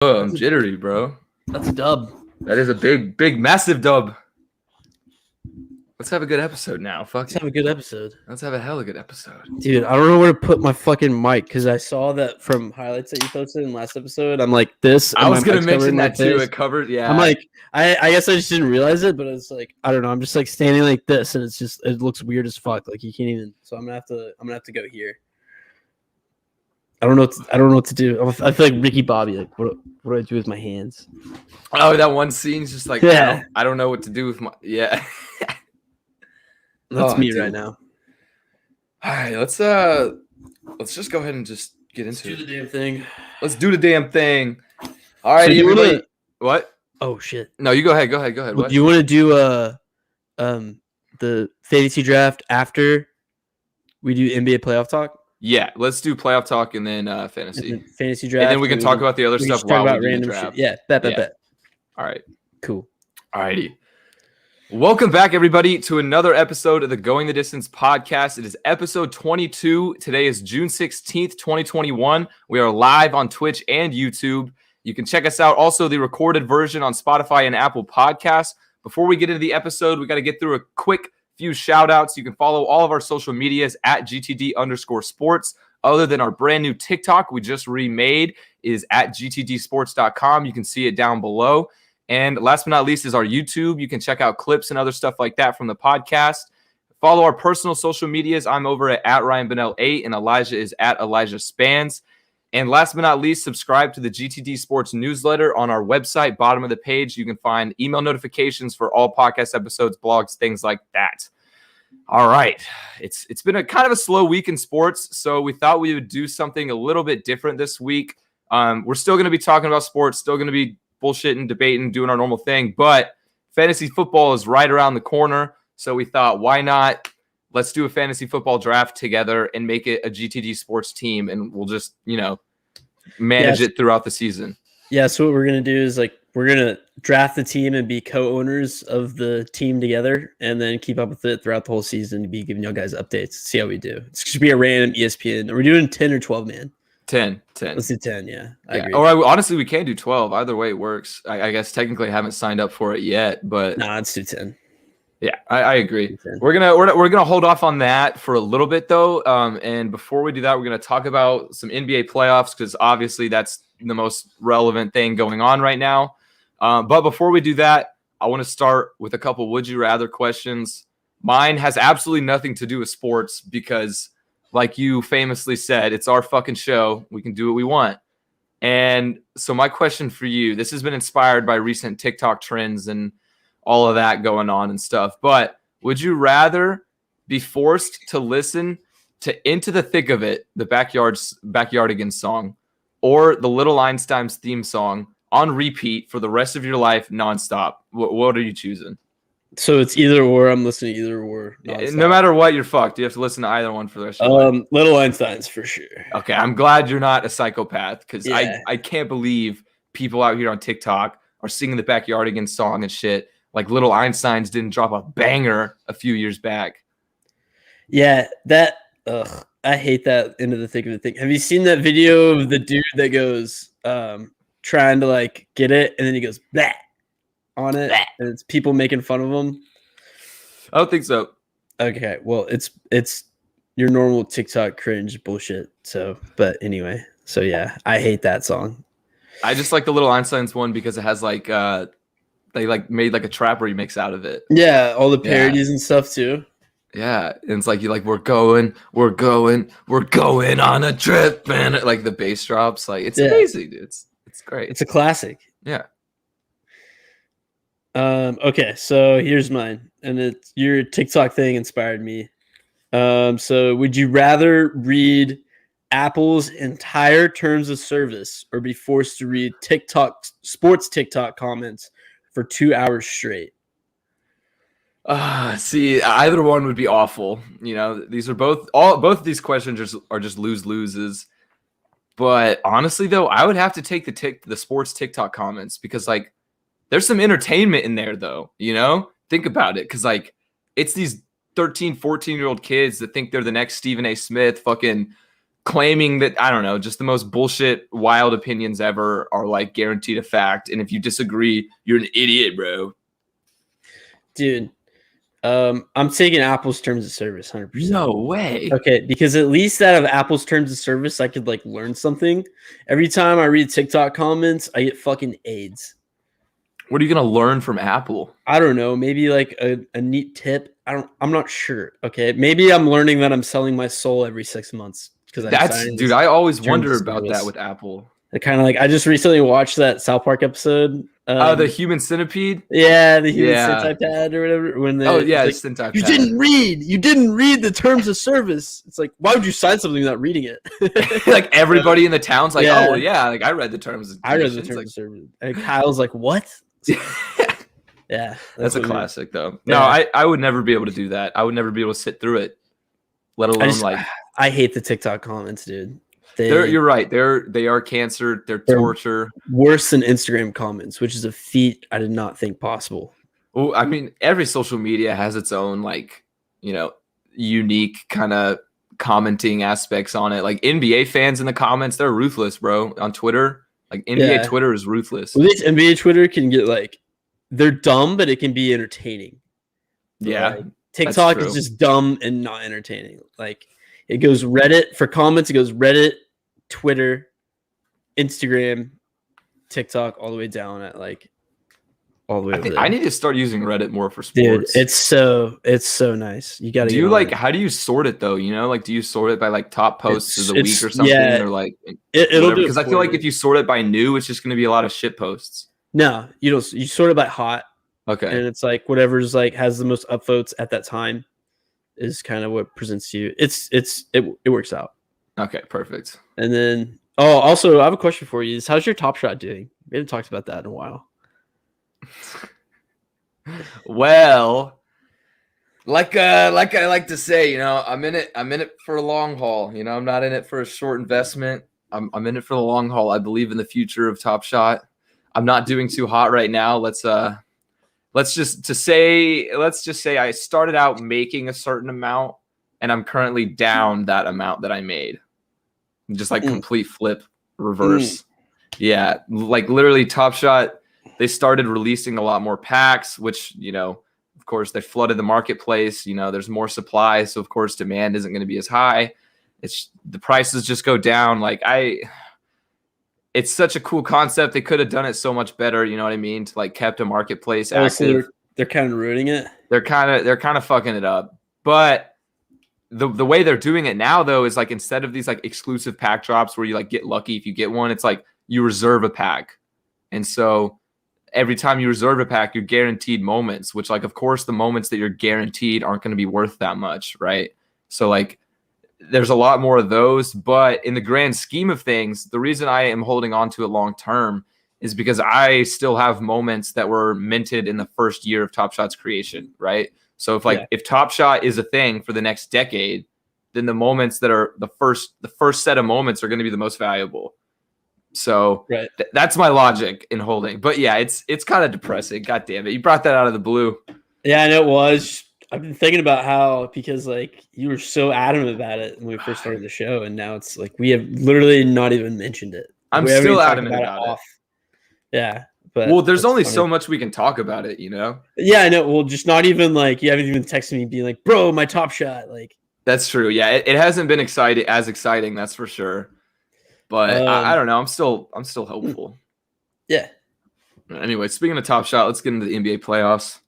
I'm jittery, bro. That's a dub. That is a big, massive dub. Let's have a good episode now. Fuck Let's it. have a good episode. Let's have a hella good episode. Dude, I don't know where to put my fucking mic because I saw that from highlights that you posted in last episode. I'm like, this. I was going to mention that too. It covered, yeah. I'm like, I guess I just didn't realize it, but it's like, I don't know. I'm just like standing like this and it looks weird as fuck. Like you can't even, so I'm going to have to go here. I don't know what to do. I feel like Ricky Bobby. Like, what do I do with my hands? Oh, that one scene's just like, yeah. I don't know what to do with my, yeah. That's me right now. All right, let's just go ahead and just get into it. Do the damn thing. Let's do the damn thing. All right, so everybody. What? Oh shit. No, you go ahead. Go ahead. What? Do you want to do the fantasy draft after we do NBA playoff talk? Yeah, let's do playoff talk and then fantasy. And then fantasy draft. And then we can talk about the other stuff while we do the draft. Yeah, bet. All right. Cool. All righty. Welcome back, everybody, to another episode of the Going the Distance podcast. It is episode 22. Today is June 16th, 2021. We are live on Twitch and YouTube. You can check us out also the recorded version on Spotify and Apple Podcasts. Before we get into the episode, we got to get through a quick few shout outs. You can follow all of our social medias at GTD_sports. Other than our brand new TikTok we just remade is at gtdsports.com. You can see it down below. And last but not least is our YouTube. You can check out clips and other stuff like that from the podcast. Follow our personal social medias. I'm over at RyanBennell8 and Elijah is at Elijah Spans. And last but not least, subscribe to the GTD Sports newsletter on our website. Bottom of the page, you can find email notifications for all podcast episodes, blogs, things like that. All right. It's been a kind of a slow week in sports, so we thought we would do something a little bit different this week. We're still going to be talking about sports, still going to be bullshitting, debating, doing our normal thing, but fantasy football is right around the corner, so we thought, why not? Let's do a fantasy football draft together and make it a GTD Sports team, and we'll just, manage it throughout the season. Yeah, so what we're going to do is, we're going to draft the team and be co-owners of the team together and then keep up with it throughout the whole season to be giving y'all guys updates, see how we do. It should be a random ESPN. Are we doing 10 or 12, man? 10. Let's do 10, yeah. I agree. Or honestly, we can do 12. Either way, it works. I guess technically I haven't signed up for it yet, but nah, let's do 10. Yeah, I agree. We're gonna hold off on that for a little bit though. And before we do that, we're gonna talk about some NBA playoffs because obviously that's the most relevant thing going on right now. But before we do that, I want to start with a couple would you rather questions. Mine has absolutely nothing to do with sports because, like you famously said, it's our fucking show. We can do what we want. And so my question for you, this has been inspired by recent TikTok trends and all of that going on and stuff. But would you rather be forced to listen to Into the Thick of It, the Backyardigans song, or the Little Einsteins theme song on repeat for the rest of your life nonstop? What are you choosing? So it's either or. I'm listening to either or. No matter what, you're fucked. You have to listen to either one for the rest of your life. Little Einsteins for sure. Okay, I'm glad you're not a psychopath because I can't believe people out here on TikTok are singing the Backyardigans song and shit. Like Little Einsteins didn't drop a banger a few years back. Yeah, I hate that Into the Thick of the thing. Have you seen that video of the dude that goes trying to get it and then he goes blah on it and it's people making fun of him? I don't think so. Okay, well it's your normal TikTok cringe bullshit. But anyway, so yeah, I hate that song. I just like the Little Einsteins one because it has they made a trap remix out of it. Yeah, all the parodies and stuff too. Yeah, and it's we're going on a trip, and the bass drops, it's amazing, dude. It's great. It's a classic. Yeah. Okay, so here's mine, and it's your TikTok thing inspired me. So would you rather read Apple's entire terms of service or be forced to read sports TikTok comments for 2 hours straight? See, either one would be awful. These are both of these questions are just loses. But honestly, though, I would have to take the sports TikTok comments because there's some entertainment in there, though. Think about it, because it's these 13, 14-year-old kids that think they're the next Stephen A. Smith, fucking claiming that, I don't know, just the most bullshit, wild opinions ever are like guaranteed a fact. And if you disagree, you're an idiot, bro. Dude, I'm taking Apple's terms of service 100%. No way. Okay, because at least out of Apple's terms of service, I could like learn something. Every time I read TikTok comments, I get fucking AIDS. What are you gonna learn from Apple? I don't know. Maybe like a neat tip. I'm not sure. Okay, maybe I'm learning that I'm selling my soul every 6 months because Dude. I always wonder about that with Apple. Kind of like I just recently watched that South Park episode. The Human Centipede. Yeah, the Human Centipede or whatever. When Centipede. You didn't read the terms of service. It's like, why would you sign something without reading it? Like everybody in the town's like, oh yeah, like I read the terms. I read the terms of service. And Kyle's like, what? Yeah, that's a classic though. No, I would never be able to do that. I would never be able to sit through it, let alone I hate the TikTok comments, dude. You're right. They are cancer. They're torture. Worse than Instagram comments, which is a feat I did not think possible. Well, I mean, every social media has its own unique kind of commenting aspects on it. Like NBA fans in the comments, they're ruthless, bro. On Twitter, like NBA Twitter is ruthless. Well, this NBA Twitter can get they're dumb, but it can be entertaining. Yeah, TikTok is just dumb and not entertaining. Like it goes Reddit for comments. It goes Reddit, Twitter, Instagram, TikTok, all the way down at all the way. I need to start using Reddit more for sports. Dude, it's so nice. You got to. How do you sort it though? Do you sort it by top posts of the week or something, or it'll do because I feel like if you sort it by new, it's just going to be a lot of shit posts. No, you don't. You sort it by hot. Okay, and it's whatever's has the most upvotes at that time is kind of what presents to you. It works out. Okay, perfect. And then also I have a question for you. How's your Top Shot doing? We haven't talked about that in a while. Well, like I like to say, I'm in it for a long haul. I'm not in it for a short investment. I'm in it for the long haul. I believe in the future of Top Shot. I'm not doing too hot right now. Let's just say I started out making a certain amount and I'm currently down that amount that I made. Just complete flip reverse. Yeah, literally Top Shot, they started releasing a lot more packs, which, of course, they flooded the marketplace. There's more supply, so of course demand isn't going to be as high. The prices just go down. It's such a cool concept. They could have done it so much better. You know what I mean? To kept a marketplace active. So they're kind of ruining it. They're kind of fucking it up. But the way they're doing it now though is instead of these exclusive pack drops where you get lucky if you get one, it's you reserve a pack. And so every time you reserve a pack, you're guaranteed moments, which of course the moments that you're guaranteed aren't going to be worth that much, right? So there's a lot more of those, but in the grand scheme of things, the reason I am holding on to it long term is because I still have moments that were minted in the first year of Top Shot's creation, right? So if Top Shot is a thing for the next decade, then the moments that are the first set of moments are going to be the most valuable. So that's my logic in holding. But yeah, it's kind of depressing. God damn it. You brought that out of the blue. Yeah, I know it was. I've been thinking about how, because you were so adamant about it when we first started the show, and now it's we have literally not even mentioned it. I'm still adamant about it. Yeah. But there's only so much we can talk about it, Yeah, I know. Well, just not even you haven't even texted me being bro, my Top Shot. That's true. Yeah, it hasn't been exciting, that's for sure. But I don't know. I'm still hopeful. Yeah. Anyway, speaking of Top Shot, let's get into the NBA playoffs.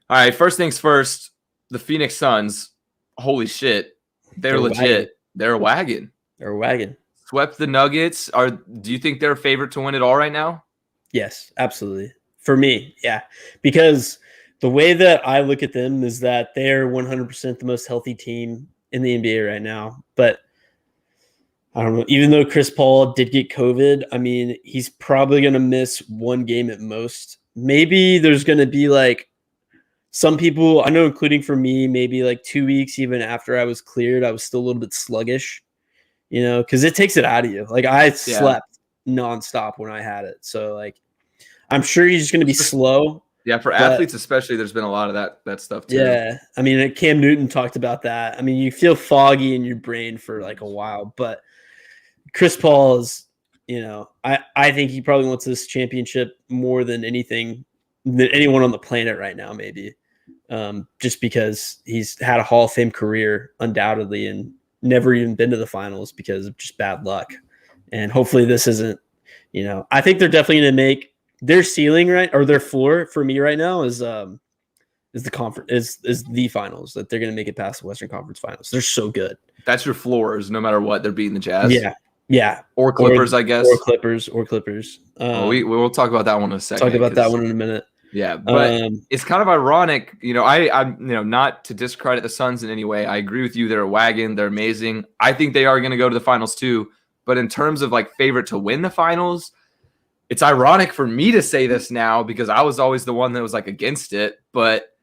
All right, first things first, the Phoenix Suns, holy shit, they're legit. Wagon. They're a wagon. They're a wagon. Swept the Nuggets. Do you think they're a favorite to win it all right now? Yes, absolutely. For me, yeah. Because the way that I look at them is that they're 100% the most healthy team in the NBA right now. But I don't know, even though Chris Paul did get COVID, I mean, he's probably going to miss one game at most. Maybe there's going to be some people, I know, including for me, maybe 2 weeks even after I was cleared, I was still a little bit sluggish, because it takes it out of you. I slept nonstop when I had it. So I'm sure he's just going to be slow. Yeah, for athletes especially, there's been a lot of that stuff too. Yeah, I mean, Cam Newton talked about that. I mean, you feel foggy in your brain for like a while, but Chris Paul is, I think he probably wants this championship more than anything, than anyone on the planet right now, maybe. Just because he's had a Hall of Fame career, undoubtedly, and never even been to the finals because of just bad luck. And hopefully this isn't, I think they're definitely going to make their ceiling right, or their floor for me right now is the conference is the finals, that they're going to make it past the Western Conference Finals. They're so good. That's your floors, no matter what. They're beating the Jazz. Yeah. Or Clippers, I guess. Or Clippers. We'll talk about that one in a second. Talk about that one in a minute. Yeah, but it's kind of ironic, I'm not to discredit the Suns in any way. I agree with you. They're a wagon. They're amazing. I think they are going to go to the finals too. But in terms of like favorite to win the finals, it's ironic for me to say this now because I was always the one that was like against it. But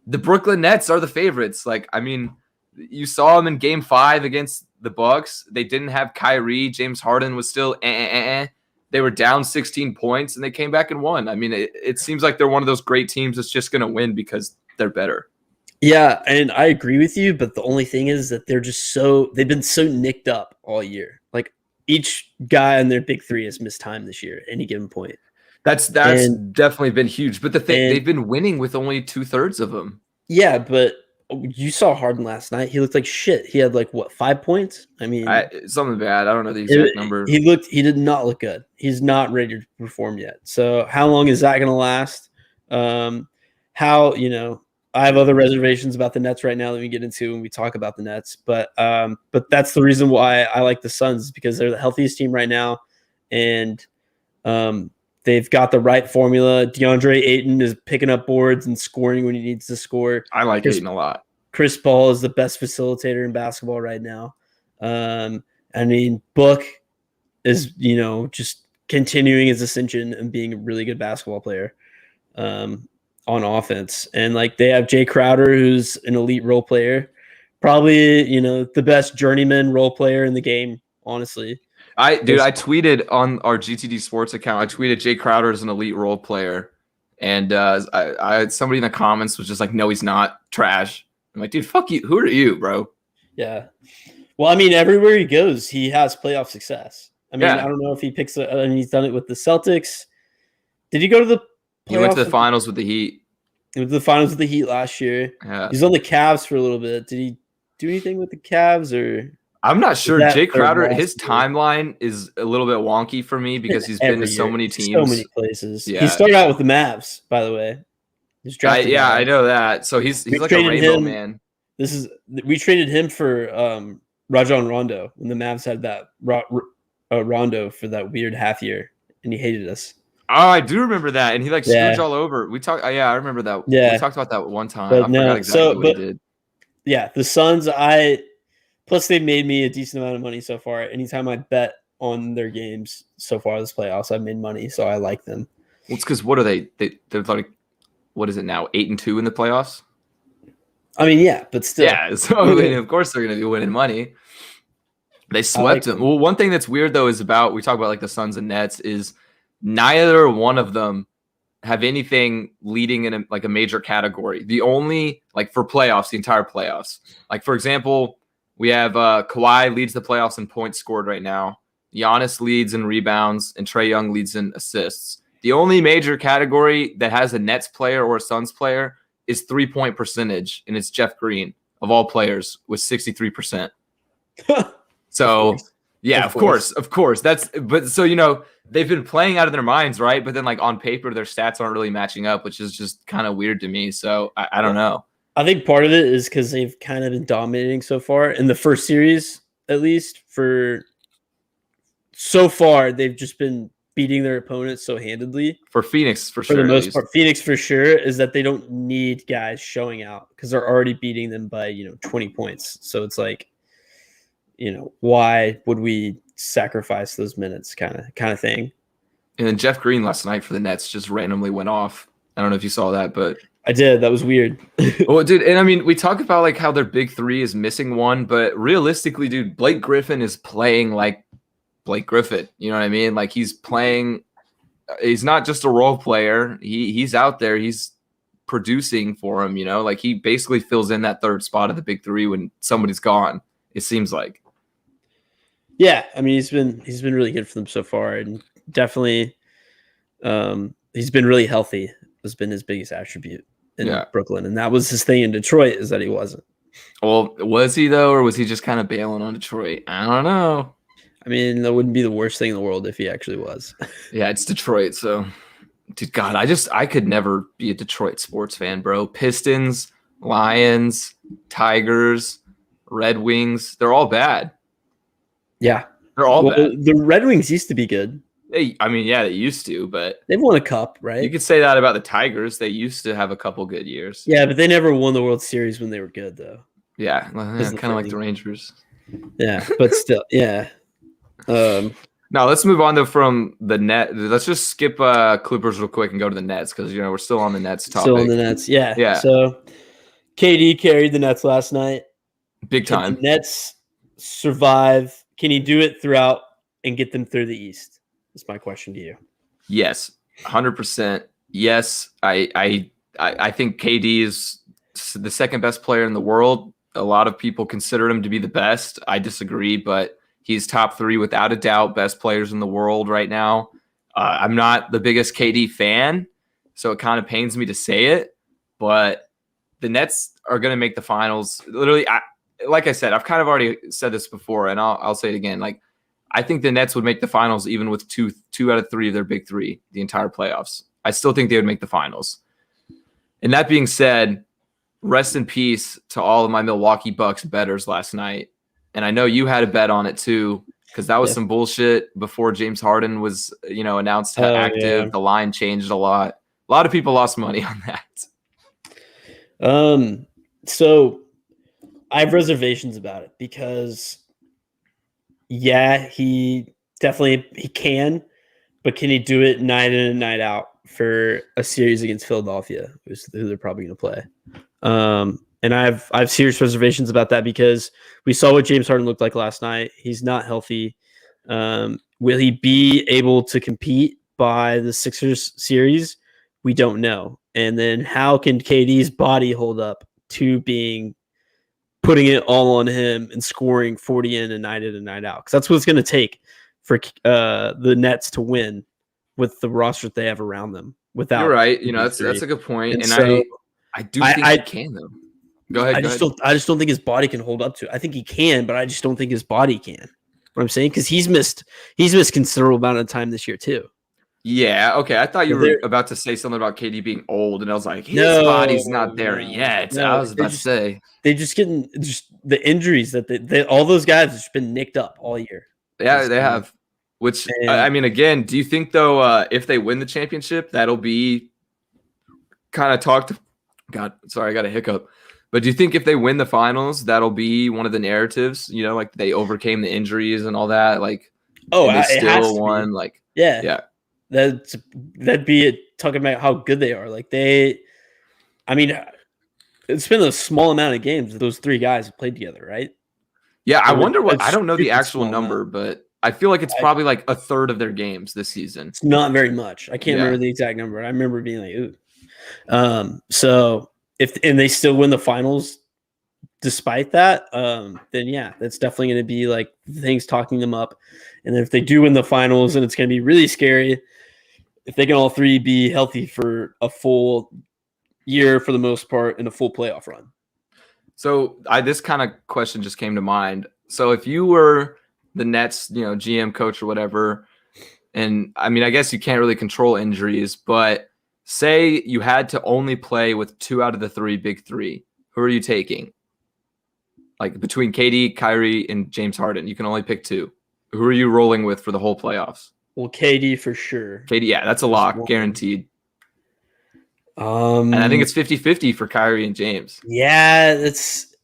the Brooklyn Nets are the favorites. Like, I mean, you saw them in Game 5 against the Bucks. They didn't have Kyrie. James Harden was still They were down 16 points, and they came back and won. I mean, it seems like they're one of those great teams that's just going to win because they're better. Yeah, and I agree with you, but the only thing is that they've been so nicked up all year. Like, each guy on their big three has missed time this year at any given point. That's definitely been huge. But the thing, they've been winning with only 2/3 of them. Yeah, but you saw Harden last night. He looked like shit. He had 5 points? I mean, something bad. I don't know the exact number. He did not look good. He's not ready to perform yet. So how long is that going to last? I have other reservations about the Nets right now that we get into when we talk about the Nets. But that's the reason why I like the Suns, because they're the healthiest team right now, and they've got the right formula. DeAndre Ayton is picking up boards and scoring when he needs to score. I like Ayton a lot. Chris Paul is the best facilitator in basketball right now. I mean, Book is, just continuing his ascension and being a really good basketball player on offense. And they have Jay Crowder, who's an elite role player, probably, the best journeyman role player in the game, honestly. I tweeted on our GTD Sports account. I tweeted Jay Crowder is an elite role player, and I had somebody in the comments was just like, "No, he's not. Trash." I'm like, "Dude, fuck you. Who are you, bro?" Yeah. Well, I mean, everywhere he goes, he has playoff success. I mean, I don't know if he picks. He's done it with the Celtics. Did he go to the playoffs? He went to the finals with the Heat. He went to the finals with the Heat last year. Yeah. He's on the Cavs for a little bit. Did he do anything with the Cavs or? I'm not sure. Jay Crowder, his timeline is a little bit wonky for me because he's been to so many teams. So many places. Yeah. He started out with the Mavs, by the way. He's drafted. I know that. So he's like a rainbow man. We traded him for Rajon Rondo when the Mavs had that Rondo for that weird half year, and he hated us. Oh, I do remember that, and he scrooged all over. We talked. I remember that. Yeah, we talked about that one time. But I forgot exactly what he did. Yeah, the Suns. Plus, they made me a decent amount of money so far. Anytime I bet on their games so far this playoffs, I've made money, so I like them. Well, it's because what are they? They're like, what is it now? 8-2 in the playoffs. I mean, yeah, but still. Yeah, so I mean, of course they're going to be winning money. They swept them. Well, one thing that's weird though is we talk about the Suns and Nets is neither one of them have anything leading in a major category. The only for playoffs, the entire playoffs. For example. We have Kawhi leads the playoffs in points scored right now. Giannis leads in rebounds, and Trae Young leads in assists. The only major category that has a Nets player or a Suns player is 3-point percentage, and it's Jeff Green, of all players, with 63%. So, yeah, of course. They've been playing out of their minds, right? But then, on paper, their stats aren't really matching up, which is just kind of weird to me. So, I don't know. I think part of it is because they've kind of been dominating so far in the first series, at least so far, they've just been beating their opponents so handedly. For Phoenix, for sure. For the most part, Phoenix for sure is that they don't need guys showing out because they're already beating them by 20 points. So it's why would we sacrifice those minutes, kind of thing. And then Jeff Green last night for the Nets just randomly went off. I don't know if you saw that, but. I did. That was weird. Well, dude, and I mean, we talk about how their big three is missing one, but realistically, dude, Blake Griffin is playing like Blake Griffin. You know what I mean? He's playing. He's not just a role player. He's out there. He's producing for him, like he basically fills in that third spot of the big three when somebody's gone, it seems like. Yeah, I mean he's been really good for them so far, and definitely he's been really healthy. Has been his biggest attribute in Brooklyn, and that was his thing in Detroit, is that he wasn't. Well, was he though, or was he just kind of bailing on Detroit? I don't know. I mean, that wouldn't be the worst thing in the world if he actually was. Yeah, it's Detroit, so dude, God, I could never be a Detroit sports fan, bro. Pistons, Lions, Tigers, Red Wings, they're all bad. Yeah. They're all bad. The Red Wings used to be good. They used to, but they've won a cup, right? You could say that about the Tigers. They used to have a couple good years. Yeah, but they never won the World Series when they were good, though. Yeah, kind of like the Rangers. Yeah, but still, yeah. Now let's move on from the net. Let's just skip Clippers real quick and go to the Nets because we're still on the Nets topic. Still on the Nets, yeah. Yeah. So KD carried the Nets last night. Big time. Can the Nets survive? Can he do it throughout and get them through the East? That's my question to you. Yes, 100%. Yes, I think KD is the second best player in the world. A lot of people consider him to be the best. I disagree, but he's top 3 without a doubt, best players in the world right now. I'm not the biggest KD fan, so it kind of pains me to say it, but the Nets are going to make the finals. Literally, like I said, I've kind of already said this before, and I'll say it again. Like, I think the Nets would make the finals even with two out of 3 of their big 3 the entire playoffs. I still think they would make the finals. And that being said, rest in peace to all of my Milwaukee Bucks bettors last night. And I know you had a bet on it too, because that was some bullshit before James Harden was, announced active. Yeah. The line changed a lot. A lot of people lost money on that. So I have reservations about it because he can, but can he do it night in and night out for a series against Philadelphia, who they're probably going to play? And I have serious reservations about that because we saw what James Harden looked like last night. He's not healthy. Will he be able to compete by the Sixers series? We don't know. And then how can KD's body hold up to putting it all on him and scoring 40 in and night out? Because that's what it's going to take for the Nets to win with the roster that they have around them. You're right. That's a good point. And so, I do think he can, though. Go ahead. I just don't think his body can hold up to it. I think he can, but I just don't think his body can. What I'm saying, because he's missed considerable amount of time this year too. Yeah. Okay. I thought you were about to say something about KD being old, and I was like, his body's not there yet. I was about to say they just getting the injuries that all those guys have just been nicked up all year. Yeah, they have. Which I mean, again, do you think though, if they win the championship, that'll be kind of talked? God, sorry, I got a hiccup. But do you think if they win the finals, that'll be one of the narratives? Like they overcame the injuries and all that. Like, they still won. Like, yeah. That'd be it. Talking about how good they are. Like it's been a small amount of games that those 3 guys have played together, right? Yeah, I wonder what. I don't know the actual number, but I feel like it's probably like a third of their games this season. It's not very much. I can't remember the exact number. I remember being like, ooh. So if they still win the finals despite that, then yeah, that's definitely going to be like things talking them up. And if they do win the finals, then it's going to be really scary if they can all 3 be healthy for a full year for the most part and a full playoff run. So this kind of question just came to mind. So if you were the Nets, GM, coach, or whatever, and I mean, I guess you can't really control injuries, but say you had to only play with 2 out of the 3 big 3, who are you taking? Like between KD, Kyrie, and James Harden, you can only pick 2. Who are you rolling with for the whole playoffs? Well, KD for sure. KD, yeah, that's a lock, guaranteed. And I think it's 50-50 for Kyrie and James. Yeah, that's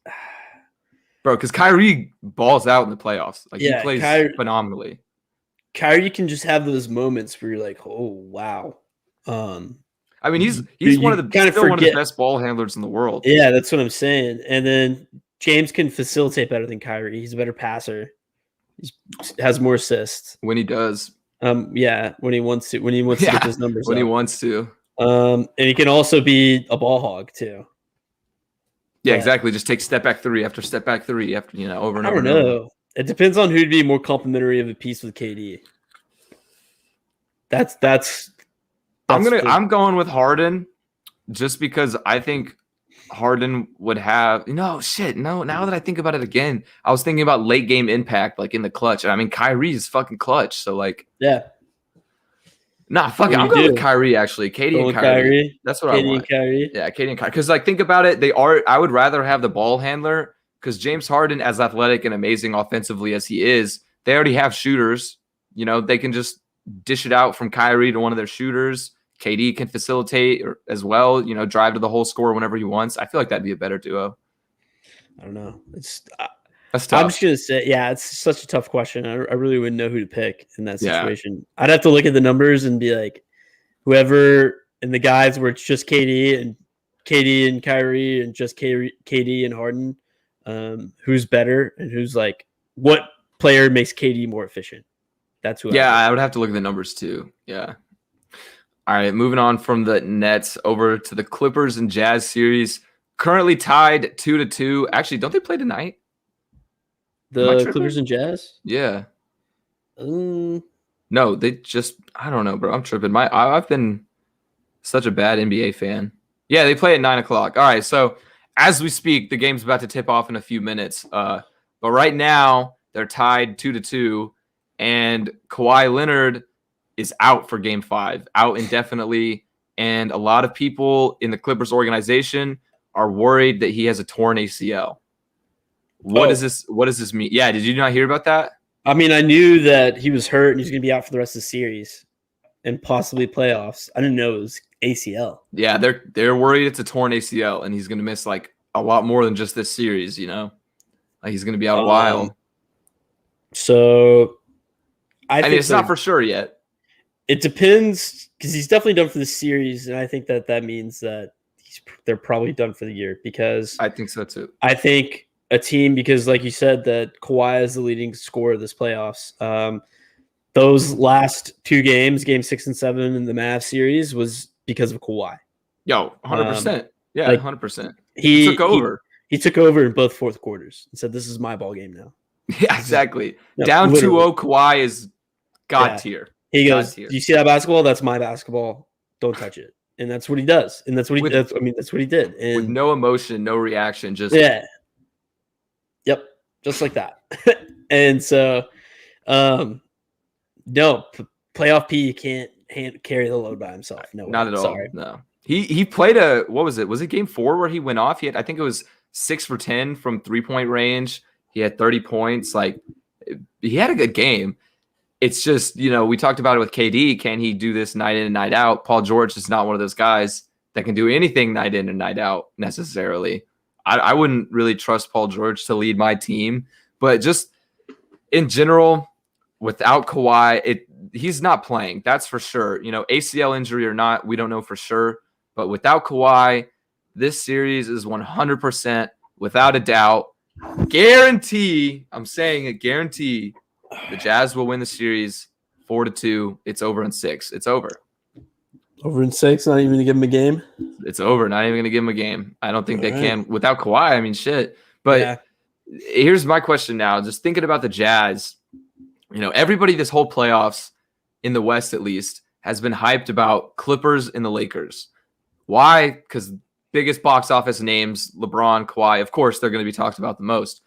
bro, because Kyrie balls out in the playoffs. Like he plays phenomenally. Kyrie can just have those moments where you're like, oh wow. I mean, he's one of the best ball handlers in the world. Yeah, that's what I'm saying. And then James can facilitate better than Kyrie. He's a better passer. He has more assists when he does. When he wants to get those numbers. When he wants to. And he can also be a ball hog too. Yeah, But exactly. Just take step back three after step back three after over and I over don't and over. know. It depends on who'd be more complimentary of a piece with KD. I'm going with Harden just because I think Harden would have no. Now that I think about it again, I was thinking about late game impact, like in the clutch. I mean, Kyrie is fucking clutch. So like, yeah. nah, fuck it. What do I'm you going with do? Kyrie actually. Katie Going and with Kyrie. That's what I KD want. and Kyrie. Yeah, Katie and Kyrie. Because like, think about it. I would rather have the ball handler because James Harden, as athletic and amazing offensively as he is, they already have shooters. They can just dish it out from Kyrie to one of their shooters. KD can facilitate as well, drive to the whole score whenever he wants. I feel like that'd be a better duo. I don't know. That's tough. I'm just gonna say, yeah, it's such a tough question. I really wouldn't know who to pick in that Yeah. situation. I'd have to look at the numbers and be like, whoever in the guys where it's just KD and Kyrie and just KD and Harden, who's better and who's like what player makes KD more efficient. That's who. I would have to look at the numbers too. Yeah. All right, moving on from the Nets over to the Clippers and Jazz series. Currently tied 2-2. Actually, don't they play tonight? The Clippers and Jazz? Yeah. No, they just I don't know, bro. I'm tripping. I've been such a bad NBA fan. Yeah, they play at 9:00. All right, so as we speak, the game's about to tip off in a few minutes. But right now they're tied 2-2, and Kawhi Leonard is out for Game 5, out indefinitely, and a lot of people in the Clippers organization are worried that he has a torn ACL. What does this mean? Yeah, did you not hear about that? I mean, I knew that he was hurt and he's going to be out for the rest of the series and possibly playoffs. I didn't know it was ACL. Yeah, they're worried it's a torn ACL and he's going to miss like a lot more than just this series, Like he's going to be out a while. So I mean, it's not for sure yet. It depends because he's definitely done for the series, and I think that means that they're probably done for the year because I think so too. I think a team because, like you said, that Kawhi is the leading scorer of this playoffs. Those last two games, Game 6 and 7 in the Mavs series, was because of Kawhi. 100%. Yeah, 100%. He took over. He took over in both fourth quarters and said, "This is my ball game now." Yeah, exactly. Down 2-0, Kawhi is God tier. He goes, "Do you see that basketball? That's my basketball. Don't touch it." And that's what he does. And that's what that's what he did. And with no emotion, no reaction, just Yep, just like that. And so, no, playoff P can't carry the load by himself. No, not at all. Sorry. No, he played what was it? Was it Game 4 where he went off? I think it was 6 for 10 from 3-point range. He had 30 points. Like he had a good game. It's just, we talked about it with KD. Can he do this night in and night out? Paul George is not one of those guys that can do anything night in and night out necessarily. I wouldn't really trust Paul George to lead my team. But just in general, without Kawhi, he's not playing. That's for sure. ACL injury or not, we don't know for sure. But without Kawhi, this series is 100%, without a doubt, guarantee. I'm saying it, guarantee. The Jazz will win the series 4-2. It's over in 6. It's over. Over in 6, not even going to give him a game? It's over. Not even going to give him a game. I don't think they can. Without Kawhi, I mean, shit. But here's my question now. Just thinking about the Jazz, everybody this whole playoffs, in the West at least, has been hyped about Clippers and the Lakers. Why? Because biggest box office names, LeBron, Kawhi, of course, they're going to be talked about the most.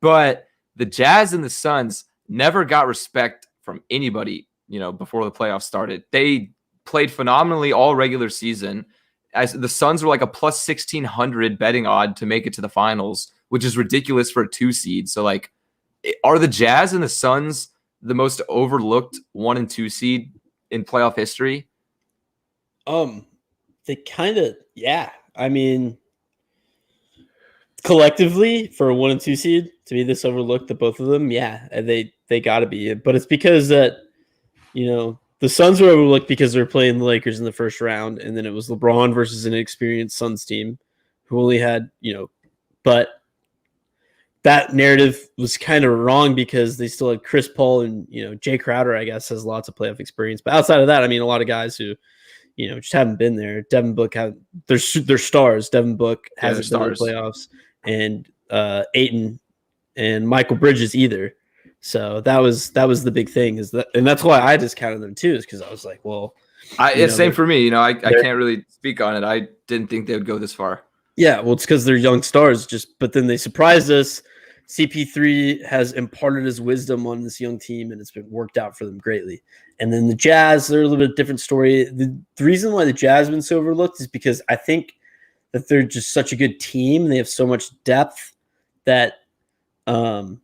But the Jazz and the Suns never got respect from anybody, before the playoffs started. They played phenomenally all regular season. As the Suns were like a plus 1,600 betting odd to make it to the finals, which is ridiculous for a 2 seed. So, like, are the Jazz and the Suns the most overlooked 1 and 2 seed in playoff history? They kind of, I mean, collectively for a 1 and 2 seed to be this overlooked, the both of them, they got to be. But it's because that the Suns were overlooked because they're playing the Lakers in the first round, and then it was LeBron versus an inexperienced Suns team who only had but that narrative was kind of wrong because they still had Chris Paul and Jay Crowder, I guess, has lots of playoff experience. But outside of that, I mean, a lot of guys who just haven't been there. Devin Book they're stars. Devin Book Yeah, they're hasn't been in the stars. playoffs, and Ayton and Michael Bridges either. So that was the big thing, and that's why I discounted them too, is because I was like, well, It's same for me. I can't really speak on it. I didn't think they would go this far. yeah, well, it's because they're young stars. But then they surprised us. CP3 has imparted his wisdom on this young team, and it's been worked out for them greatly. And then the Jazz, they're a little bit different story. The reason why the Jazz have been so overlooked is because I think that they're just such a good team. They have so much depth that, and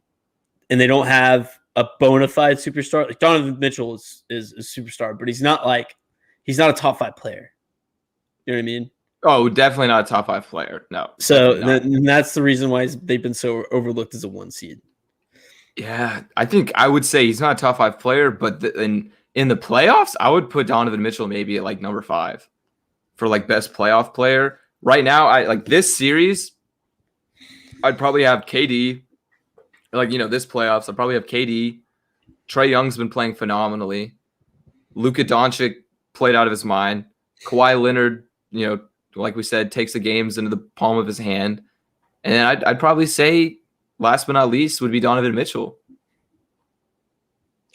they don't have a bona fide superstar. Like Donovan Mitchell is a superstar, but he's not a top 5 player. You know what I mean? Oh, definitely not a top 5 player. No. So that's the reason why they've been so overlooked as a 1 seed. Yeah, I think I would say he's not a top 5 player, but in the playoffs, I would put Donovan Mitchell maybe at like number 5 for like best playoff player. Right now, I like this series, I'd probably have KD. Like, this playoffs, I'd probably have KD. Trae Young's been playing phenomenally. Luka Doncic played out of his mind. Kawhi Leonard, like we said, takes the games into the palm of his hand. And then I'd probably say, last but not least, would be Donovan Mitchell.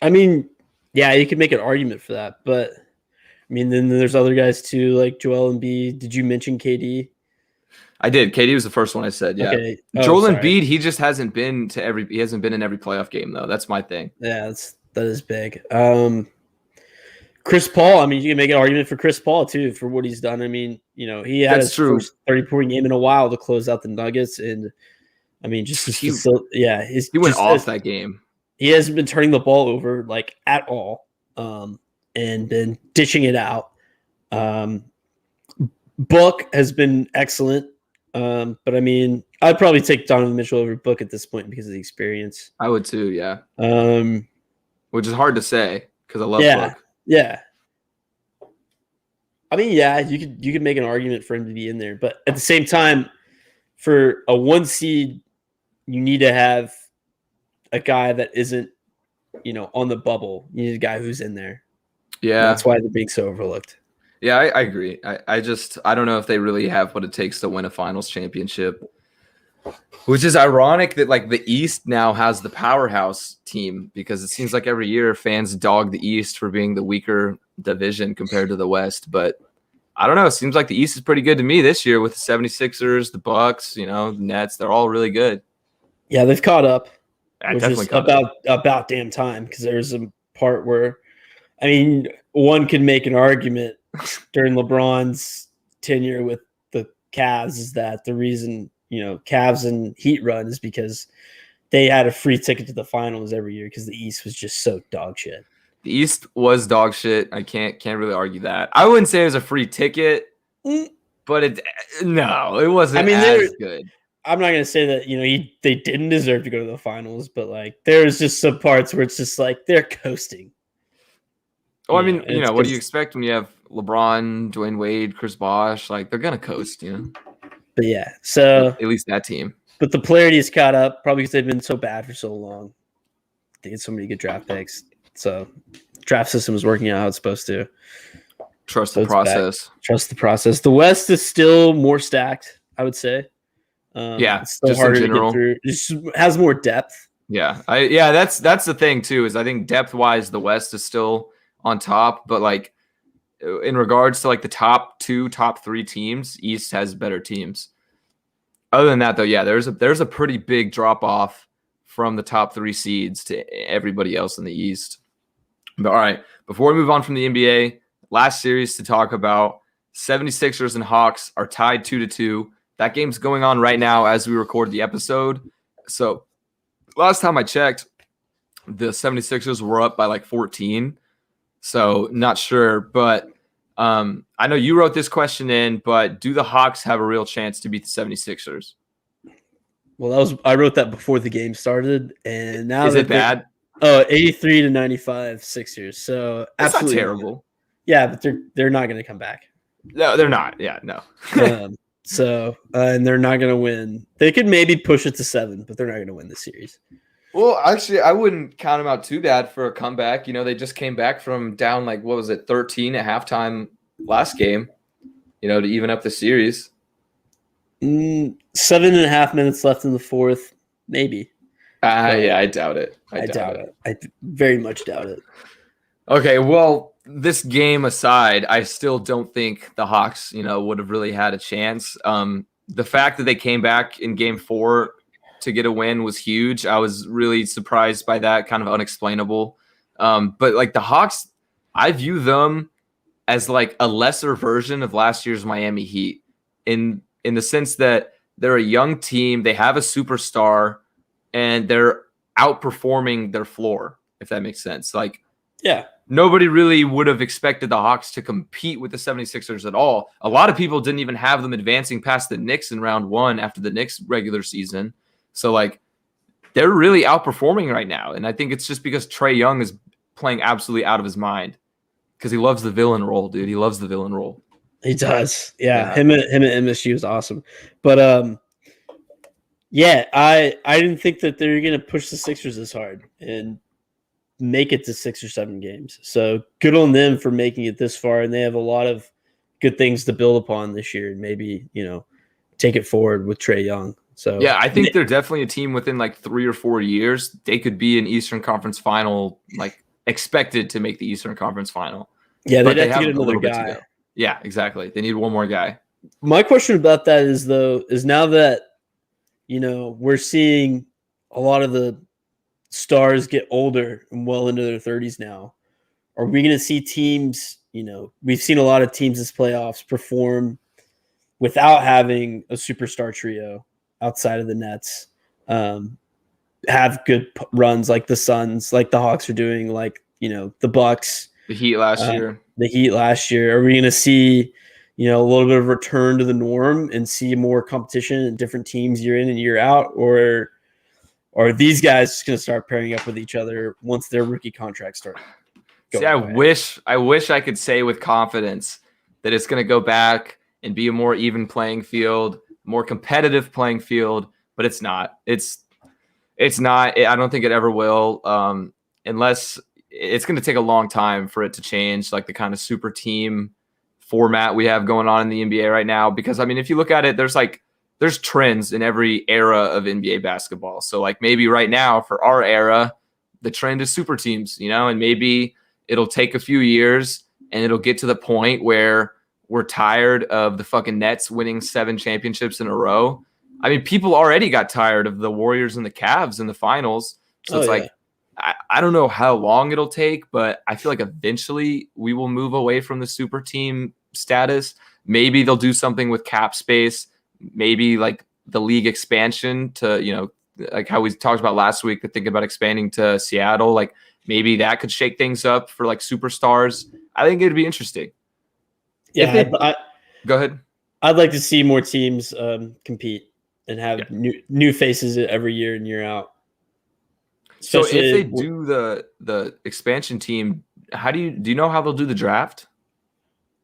I mean, yeah, you could make an argument for that. But, I mean, then there's other guys too, like Joel Embiid. Did you mention KD? I did. KD was the first one I said, yeah. Okay. Joel Embiid, he just hasn't been he hasn't been in every playoff game, though. That's my thing. Yeah, that is big. Chris Paul, I mean, you can make an argument for Chris Paul, too, for what he's done. I mean, he had his first 30-point game in a while to close out the Nuggets. And, I mean, just his facility. Yeah. He went off that game. He hasn't been turning the ball over, like, at all, and been dishing it out. Book has been excellent. But, I mean, I'd probably take Donovan Mitchell over Book at this point because of the experience. I would, too, yeah. Which is hard to say because I love Book. Yeah. I mean, yeah, you could make an argument for him to be in there, but at the same time, for a 1 seed, you need to have a guy that isn't, on the bubble. You need a guy who's in there. Yeah. And that's why they're being so overlooked. Yeah, I agree. I don't know if they really have what it takes to win a finals championship. Which is ironic that like the East now has the powerhouse team, because it seems like every year fans dog the East for being the weaker division compared to the West. But I don't know. It seems like the East is pretty good to me this year with the 76ers, the Bucks, the Nets. They're all really good. Yeah, they've caught up. Yeah, which is about damn time, because there's a part where, I mean, one could make an argument during LeBron's tenure with the Cavs is that the reason Cavs and Heat run is because they had a free ticket to the finals every year because the East was just so dog shit. The East was dog shit. I can't really argue that. I wouldn't say it was a free ticket, but it wasn't. I mean, as good. I'm not gonna say that they didn't deserve to go to the finals, but like there's just some parts where it's just like they're coasting. Oh, I mean, what do you expect when you have LeBron, Dwayne Wade, Chris Bosh? Like they're gonna coast, But yeah, so at least that team. But the polarity's caught up, probably because they've been so bad for so long. They get so many good draft picks. So draft system is working out how it's supposed to. Trust the process. Trust the process. The West is still more stacked, I would say. It's still harder to get through. It just has more depth. Yeah. That's the thing too, is I think depth wise the West is still on top, but like in regards to like the top 3 teams, East has better teams. Other than that, though, yeah, there's a pretty big drop off from the top 3 seeds to everybody else in the East. But all right, before we move on from the NBA, last series to talk about, 76ers and Hawks are tied 2-2. That game's going on right now as we record the episode. So last time I checked, the 76ers were up by like 14. So not sure, but I know you wrote this question in, but do the Hawks have a real chance to beat the 76ers? Well, I wrote that before the game started, and now is it bad? 83-95 Sixers. So that's absolutely not terrible. Yeah, but they're not going to come back. No, they're not. Yeah, no. And they're not going to win. They could maybe push it to 7, but they're not going to win the series. Well, actually, I wouldn't count them out too bad for a comeback. They just came back from down, like, what was it, 13 at halftime last game, to even up the series. 7.5 minutes left in the fourth, maybe. Yeah, I doubt it. I doubt it. I very much doubt it. Okay, well, this game aside, I still don't think the Hawks, would have really had a chance. The fact that they came back in game 4 to get a win was huge. I was really surprised by that, kind of unexplainable. But like the Hawks, I view them as like a lesser version of last year's Miami Heat in the sense that they're a young team, they have a superstar, and they're outperforming their floor, if that makes sense. Like, yeah, nobody really would have expected the Hawks to compete with the 76ers at all. A lot of people didn't even have them advancing past the Knicks in round 1 after the Knicks regular season. So, like, they're really outperforming right now. And I think it's just because Trae Young is playing absolutely out of his mind because he loves the villain role, dude. He loves the villain role. He does. Yeah. Him at MSU is awesome. But, yeah, I didn't think that they were going to push the Sixers this hard and make it to 6 or 7 games. So good on them for making it this far. And they have a lot of good things to build upon this year and maybe, take it forward with Trae Young. So yeah, I think they're definitely a team within like 3 or 4 years. They could be an Eastern Conference final, like expected to make the Eastern Conference final. Yeah, they'd have to get another guy. Yeah, exactly. They need one more guy. My question about that is now that, we're seeing a lot of the stars get older and well into their 30s now, are we going to see teams, we've seen a lot of teams this playoffs perform without having a superstar trio outside of the Nets, have good runs like the Suns, like the Hawks are doing, like, the Bucks. The Heat last year. Are we going to see, a little bit of return to the norm and see more competition and different teams year in and year out? Or are these guys just going to start pairing up with each other once their rookie contracts start going away? I wish I could say with confidence that it's going to go back and be a more even playing field, more competitive playing field, but it's not. It's not. I don't think it ever will, unless it's going to take a long time for it to change, like the kind of super team format we have going on in the NBA right now. Because, I mean, if you look at it, there's trends in every era of NBA basketball. So, like, maybe right now for our era, the trend is super teams, and maybe it'll take a few years and it'll get to the point where we're tired of the fucking Nets winning 7 championships in a row. I mean, people already got tired of the Warriors and the Cavs in the finals. So it's like, I don't know how long it'll take, but I feel like eventually we will move away from the super team status. Maybe they'll do something with cap space. Maybe like the league expansion to, like how we talked about last week, to think about expanding to Seattle. Like maybe that could shake things up for like superstars. I think it'd be interesting. Yeah, go ahead. I'd like to see more teams compete and have new faces every year and year out. So if they do the expansion team, do you know how they'll do the draft?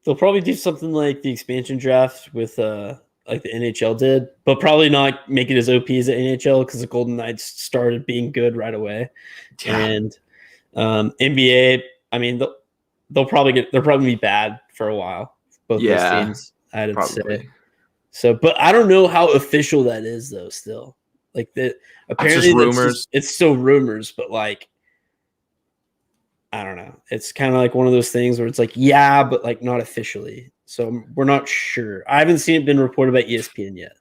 They'll probably do something like the expansion draft with like the NHL did, but probably not make it as OP as the NHL because the Golden Knights started being good right away. Yeah. And NBA, I mean, they'll probably be bad for a while. Both those teams, I'd say. So, but I don't know how official that is, though. Still, like that. Apparently, rumors. It's still rumors, but like, I don't know. It's kind of like one of those things where it's like, yeah, but like not officially. So we're not sure. I haven't seen it been reported by ESPN yet.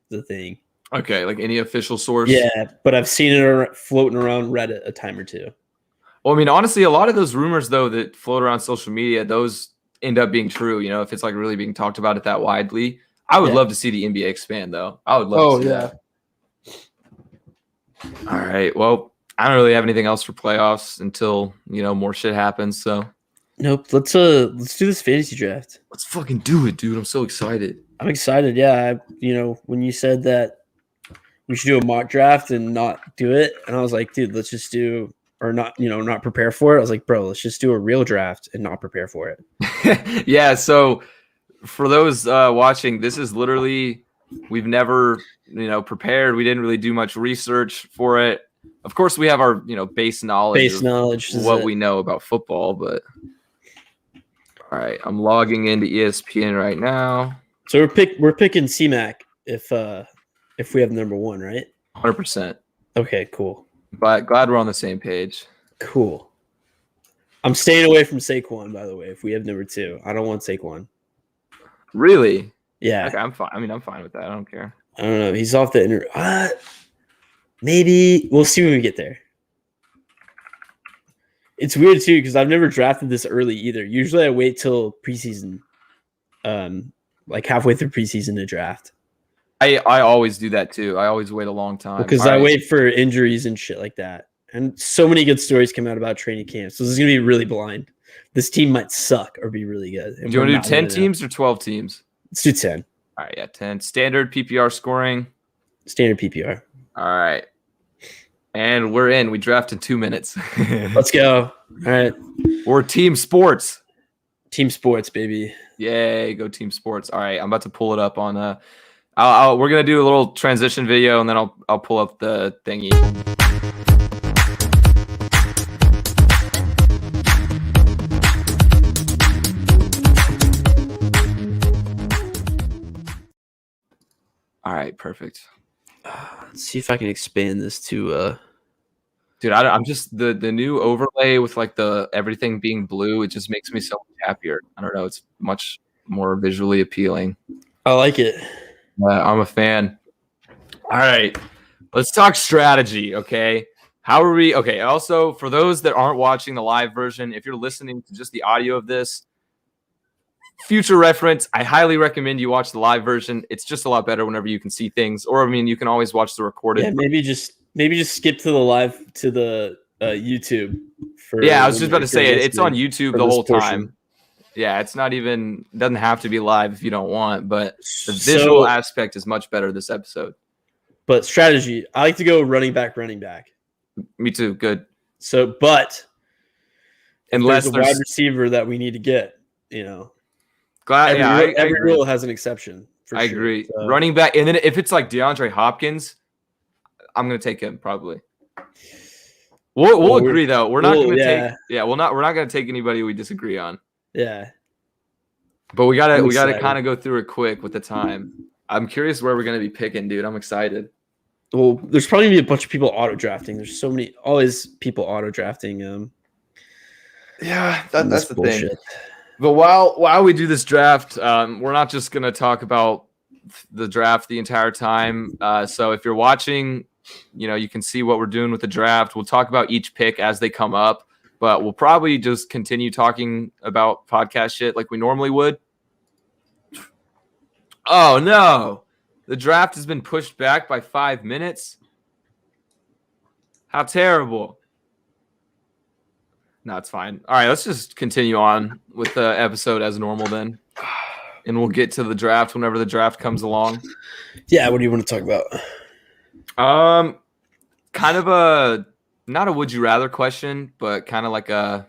The thing. Okay, like any official source. Yeah, but I've seen it floating around Reddit a time or two. Well, I mean, honestly, a lot of those rumors though that float around social media, those end up being true. If it's like really being talked about it that widely. I would love to see the NBA expand, though. I would love to see that. All right. Well, I don't really have anything else for playoffs until, more shit happens. So nope. Let's do this fantasy draft. Let's fucking do it, dude. I'm so excited. I'm excited. Yeah. When you said that we should do a mock draft and not do it, and I was like, dude, let's just do not prepare for it. I was like, bro, let's just do a real draft and not prepare for it. Yeah. So for those watching, this is literally, we've never, prepared. We didn't really do much research for it. Of course, we have our, base knowledge of what we know about football, but All right, I'm logging into ESPN right now. So we're picking C-Mac if we have number 1, right? 100%. Okay, cool. But glad we're on the same page. Cool. I'm staying away from Saquon, by the way, if we have number 2. I don't want Saquon. Really? Yeah. Okay, I'm fine. I mean, I'm fine with that. I don't care. I don't know. He's off the maybe we'll see when we get there. It's weird too because I've never drafted this early either. Usually I wait till preseason, like halfway through preseason to draft. I always do that too. I always wait a long time because I wait for injuries and shit like that. And so many good stories come out about training camp. So this is gonna be really blind. This team might suck or be really good. Do you want to do 10 teams or 12 teams? Let's do 10. All right, yeah, 10. Standard PPR scoring. Standard PPR. All right. And we're in. We draft in 2 minutes. Let's go. All right. We're Team Sports. Team Sports, baby. Yay, go Team Sports. All right, I'm about to pull it up on we're gonna do a little transition video and then I'll pull up the thingy. All right, perfect. Let's see if I can expand this to Dude, I'm just the new overlay with like the everything being blue. It just makes me so much happier. I don't know. It's much more visually appealing. I like it. I'm a fan. All right, let's talk strategy. Okay, how are we? Okay. Also, for those that aren't watching the live version, if you're listening to just the audio of this, future reference, I highly recommend you watch the live version. It's just a lot better whenever you can see things. Or I mean, you can always watch the recorded. Yeah, maybe just skip to the live to the YouTube. I was just about to say it's on YouTube the whole portion. time. Yeah, it's not even doesn't have to be live if you don't want, but the visual aspect is much better this episode. But strategy, I like to go running back. Me too. Good. So, but unless there's a wide receiver that we need to get, every rule has an exception. I agree. So, running back, and then if it's like DeAndre Hopkins, I'm gonna take him probably. We'll agree though. We're not gonna take. Yeah, we're not gonna take anybody we disagree on. Yeah. But we gotta kind of go through it quick with the time. I'm curious where we're gonna be picking, dude. I'm excited. Well, there's probably gonna be a bunch of people auto drafting. There's always people auto drafting. Yeah, that's the thing. But while we do this draft, we're not just gonna talk about the draft the entire time. So if you're watching, you can see what we're doing with the draft. We'll talk about each pick as they come up, but we'll probably just continue talking about podcast shit like we normally would. Oh no, the draft has been pushed back by 5 minutes. How terrible. No, it's fine. All right, let's just continue on with the episode as normal then. And we'll get to the draft whenever the draft comes along. Yeah, what do you want to talk about? Kind of not a would you rather question, but kind of like a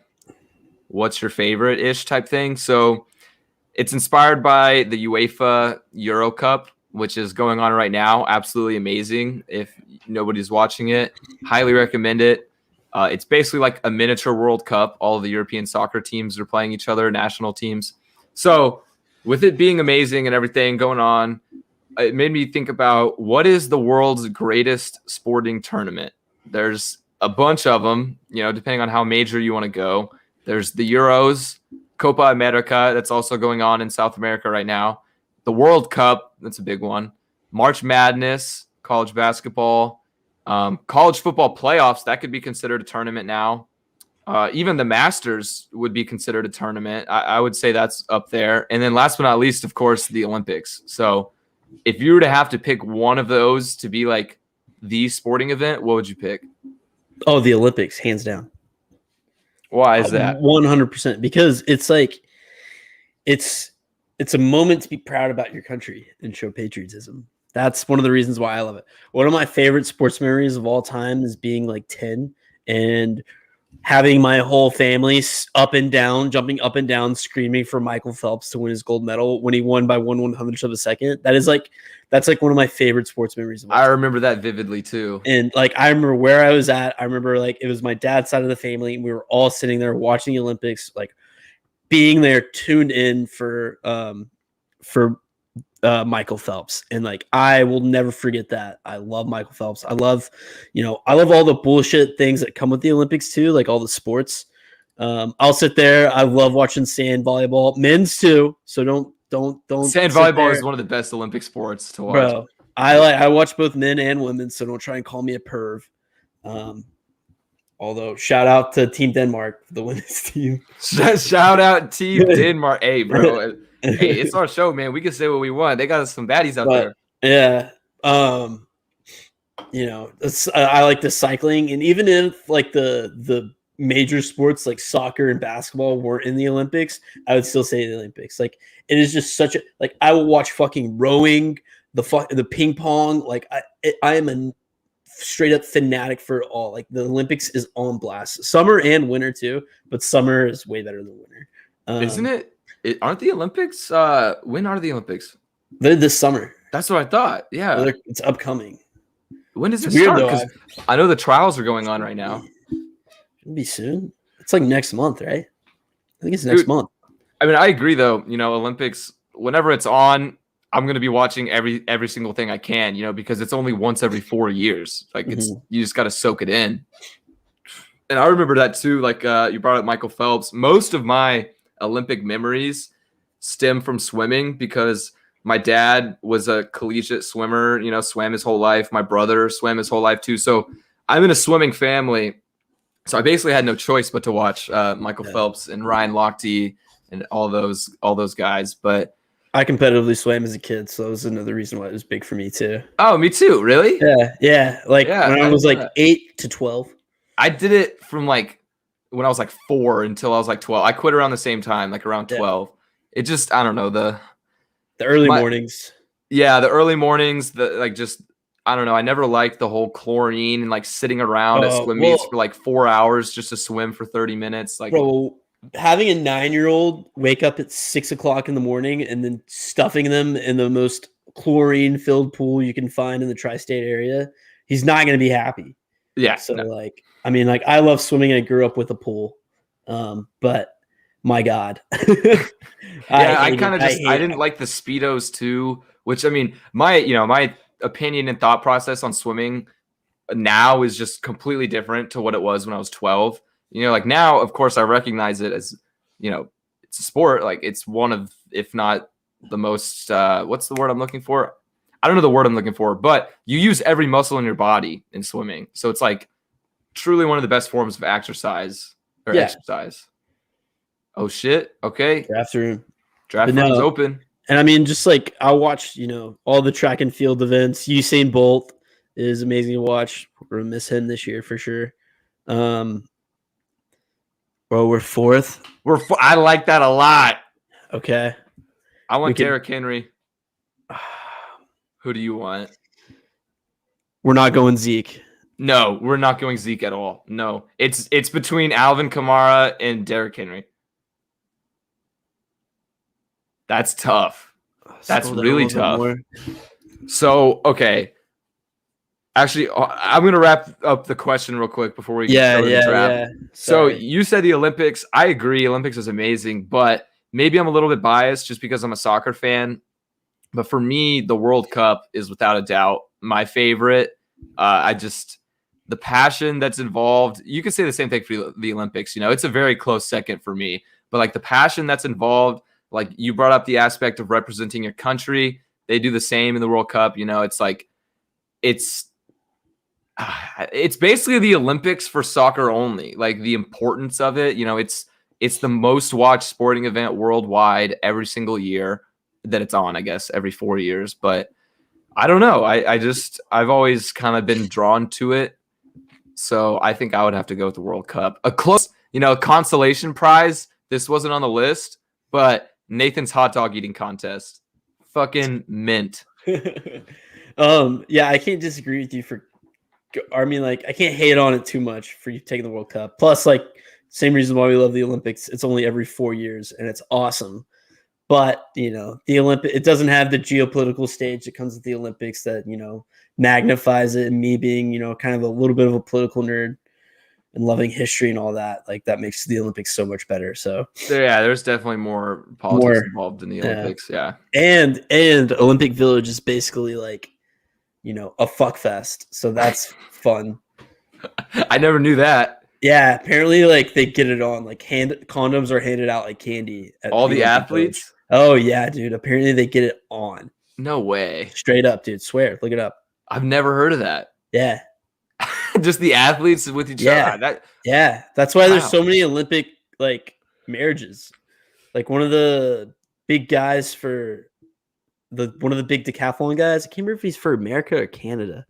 what's your favorite-ish type thing. So it's inspired by the UEFA Euro Cup, which is going on right now. Absolutely amazing. If nobody's watching it, highly recommend it. It's basically like a miniature World Cup. All of the European soccer teams are playing each other, national teams. So with it being amazing and everything going on, it made me think about what is the world's greatest sporting tournament. There's a bunch of them, depending on how major you want to go. There's the Euros, Copa America, that's also going on in South America right now. The World Cup, that's a big one. March Madness, college basketball, college football playoffs, that could be considered a tournament now. Even the Masters would be considered a tournament. I would say that's up there. And then last but not least, of course, the Olympics. So if you were to have to pick one of those to be like the sporting event, what would you pick? Oh, the Olympics, hands down. Why is that? 100%. Because it's like it's a moment to be proud about your country and show patriotism. That's one of the reasons why I love it. One of my favorite sports memories of all time is being like 10 and having my whole family jumping up and down, screaming for Michael Phelps to win his gold medal when he won by 1/100th of a second. That's like one of my favorite sports memories of all time. I remember that vividly too. And like I remember where I was at. I remember like it was my dad's side of the family, and we were all sitting there watching the Olympics, like being there tuned in for Michael Phelps, and like I will never forget that. I love Michael Phelps. I love all the bullshit things that come with the Olympics too, like all the sports. I'll sit there. I love watching sand volleyball, men's too. So don't Sand volleyball is one of the best Olympic sports to watch. Bro, I watch both men and women, so don't try and call me a perv. Although shout out to Team Denmark, the women's team. Shout out Team Denmark. Hey, bro. Hey, it's our show, man. We can say what we want. They got some baddies out there. Yeah. I like the cycling, and even if like the major sports like soccer and basketball weren't in the Olympics, I would still say the Olympics. Like it is just such a like I will watch fucking rowing, the ping pong. Like I am a straight up fanatic for all. Like the Olympics is on blast, summer and winter too, but summer is way better than winter. Isn't it? Aren't the Olympics? When are the Olympics? They're this summer. That's what I thought. Yeah, it's upcoming. When does it start? Because I know the trials are going on right now. It'll be soon. It's like next month, right? I think it's next month. I mean, I agree though. Olympics. Whenever it's on, I'm going to be watching every single thing I can. Because it's only once every 4 years. Like you just got to soak it in. And I remember that too. Like you brought up Michael Phelps. Most of my Olympic memories stem from swimming because my dad was a collegiate swimmer, swam his whole life. My brother swam his whole life too. So I'm in a swimming family. So I basically had no choice but to watch Michael Phelps and Ryan Lochte and all those guys. But I competitively swam as a kid, so that was another reason why it was big for me too. Oh, me too. Really? Yeah. Like when I was like 8 to 12. I did it from like when I was like 4 until I was like 12. I quit around the same time, like around 12. It just, I don't know, the early mornings. Yeah, the early mornings, I don't know. I never liked the whole chlorine and like sitting around at swim meets for like 4 hours just to swim for 30 minutes. Like, bro, having a 9-year-old wake up at 6 o'clock in the morning and then stuffing them in the most chlorine-filled pool you can find in the tri-state area, he's not going to be happy. Yeah. So I love swimming. I grew up with a pool, but my God. I didn't like the Speedos too, which I mean, my opinion and thought process on swimming now is just completely different to what it was when I was 12. Like now, of course, I recognize it as, it's a sport. Like it's one of, if not the most, what's the word I'm looking for? I don't know the word I'm looking for, but you use every muscle in your body in swimming. So it's like truly one of the best forms of exercise. Oh shit. Okay. Draft room's open. And I mean, just like I'll watch, all the track and field events. Usain Bolt is amazing to watch. We're gonna miss him this year for sure. Well, we're fourth. I like that a lot. Okay. I want Derrick Henry. Who do you want? We're not going Zeke. No, we're not going Zeke at all. No, it's between Alvin Kamara and Derrick Henry. That's tough. That's really tough. So, okay. Actually, I'm going to wrap up the question real quick before we go to the draft. Yeah. So you said the Olympics. I agree. Olympics is amazing, but maybe I'm a little bit biased just because I'm a soccer fan. But for me, the World Cup is without a doubt my favorite. The passion that's involved, you could say the same thing for the Olympics. It's a very close second for me. But like the passion that's involved, like you brought up the aspect of representing your country. They do the same in the World Cup. It's like, it's basically the Olympics for soccer only. Like the importance of it, it's the most watched sporting event worldwide every single year that it's on, I guess, every 4 years. But I don't know. I've always kind of been drawn to it. So I think I would have to go with the World Cup. A close, consolation prize. This wasn't on the list, but Nathan's hot dog eating contest. Fucking mint. Yeah, I can't disagree with you I can't hate on it too much for you taking the World Cup. Plus, like, same reason why we love the Olympics. It's only every 4 years, and it's awesome. But, the Olympic, it doesn't have the geopolitical stage that comes with the Olympics that, magnifies it. And me being, kind of a little bit of a political nerd. and loving history and all that, like that makes the Olympics so much better. So There's definitely more politics involved in the Olympics. Yeah. And Olympic Village is basically like, a fuck fest. So that's fun. I never knew that. Yeah, apparently like they get it on, like condoms are handed out like candy at all the athletes. Oh yeah, dude. Apparently they get it on. No way. Straight up, dude. Swear. Look it up. I've never heard of that. Yeah. Just the athletes with each other. Yeah. That's why there's so many Olympic like marriages. Like one of the big guys for one of the big decathlon guys. I can't remember if he's for America or Canada.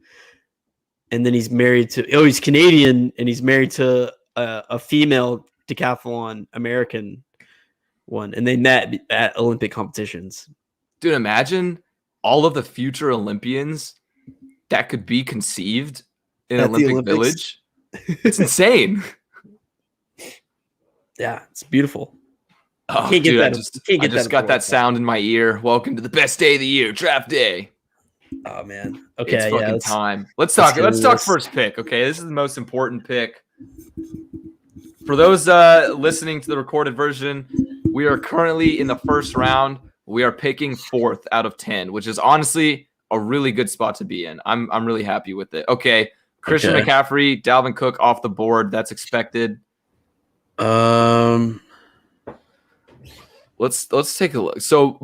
And then he's married to he's Canadian and he's married to a female decathlon American one. And they met at Olympic competitions. Dude, imagine all of the future Olympians that could be conceived in Olympic Village. It's insane. Yeah, it's beautiful. Oh, dude, I just got that sound in my ear. Welcome to the best day of the year, draft day. Oh man. Okay, it's fucking time. Let's talk first pick. Okay, this is the most important pick. For those listening to the recorded version, we are currently in the first round. We are picking 4th out of 10, which is honestly a really good spot to be in. I'm really happy with it. Okay, Christian McCaffrey, Dalvin Cook off the board. That's expected. Let's take a look. So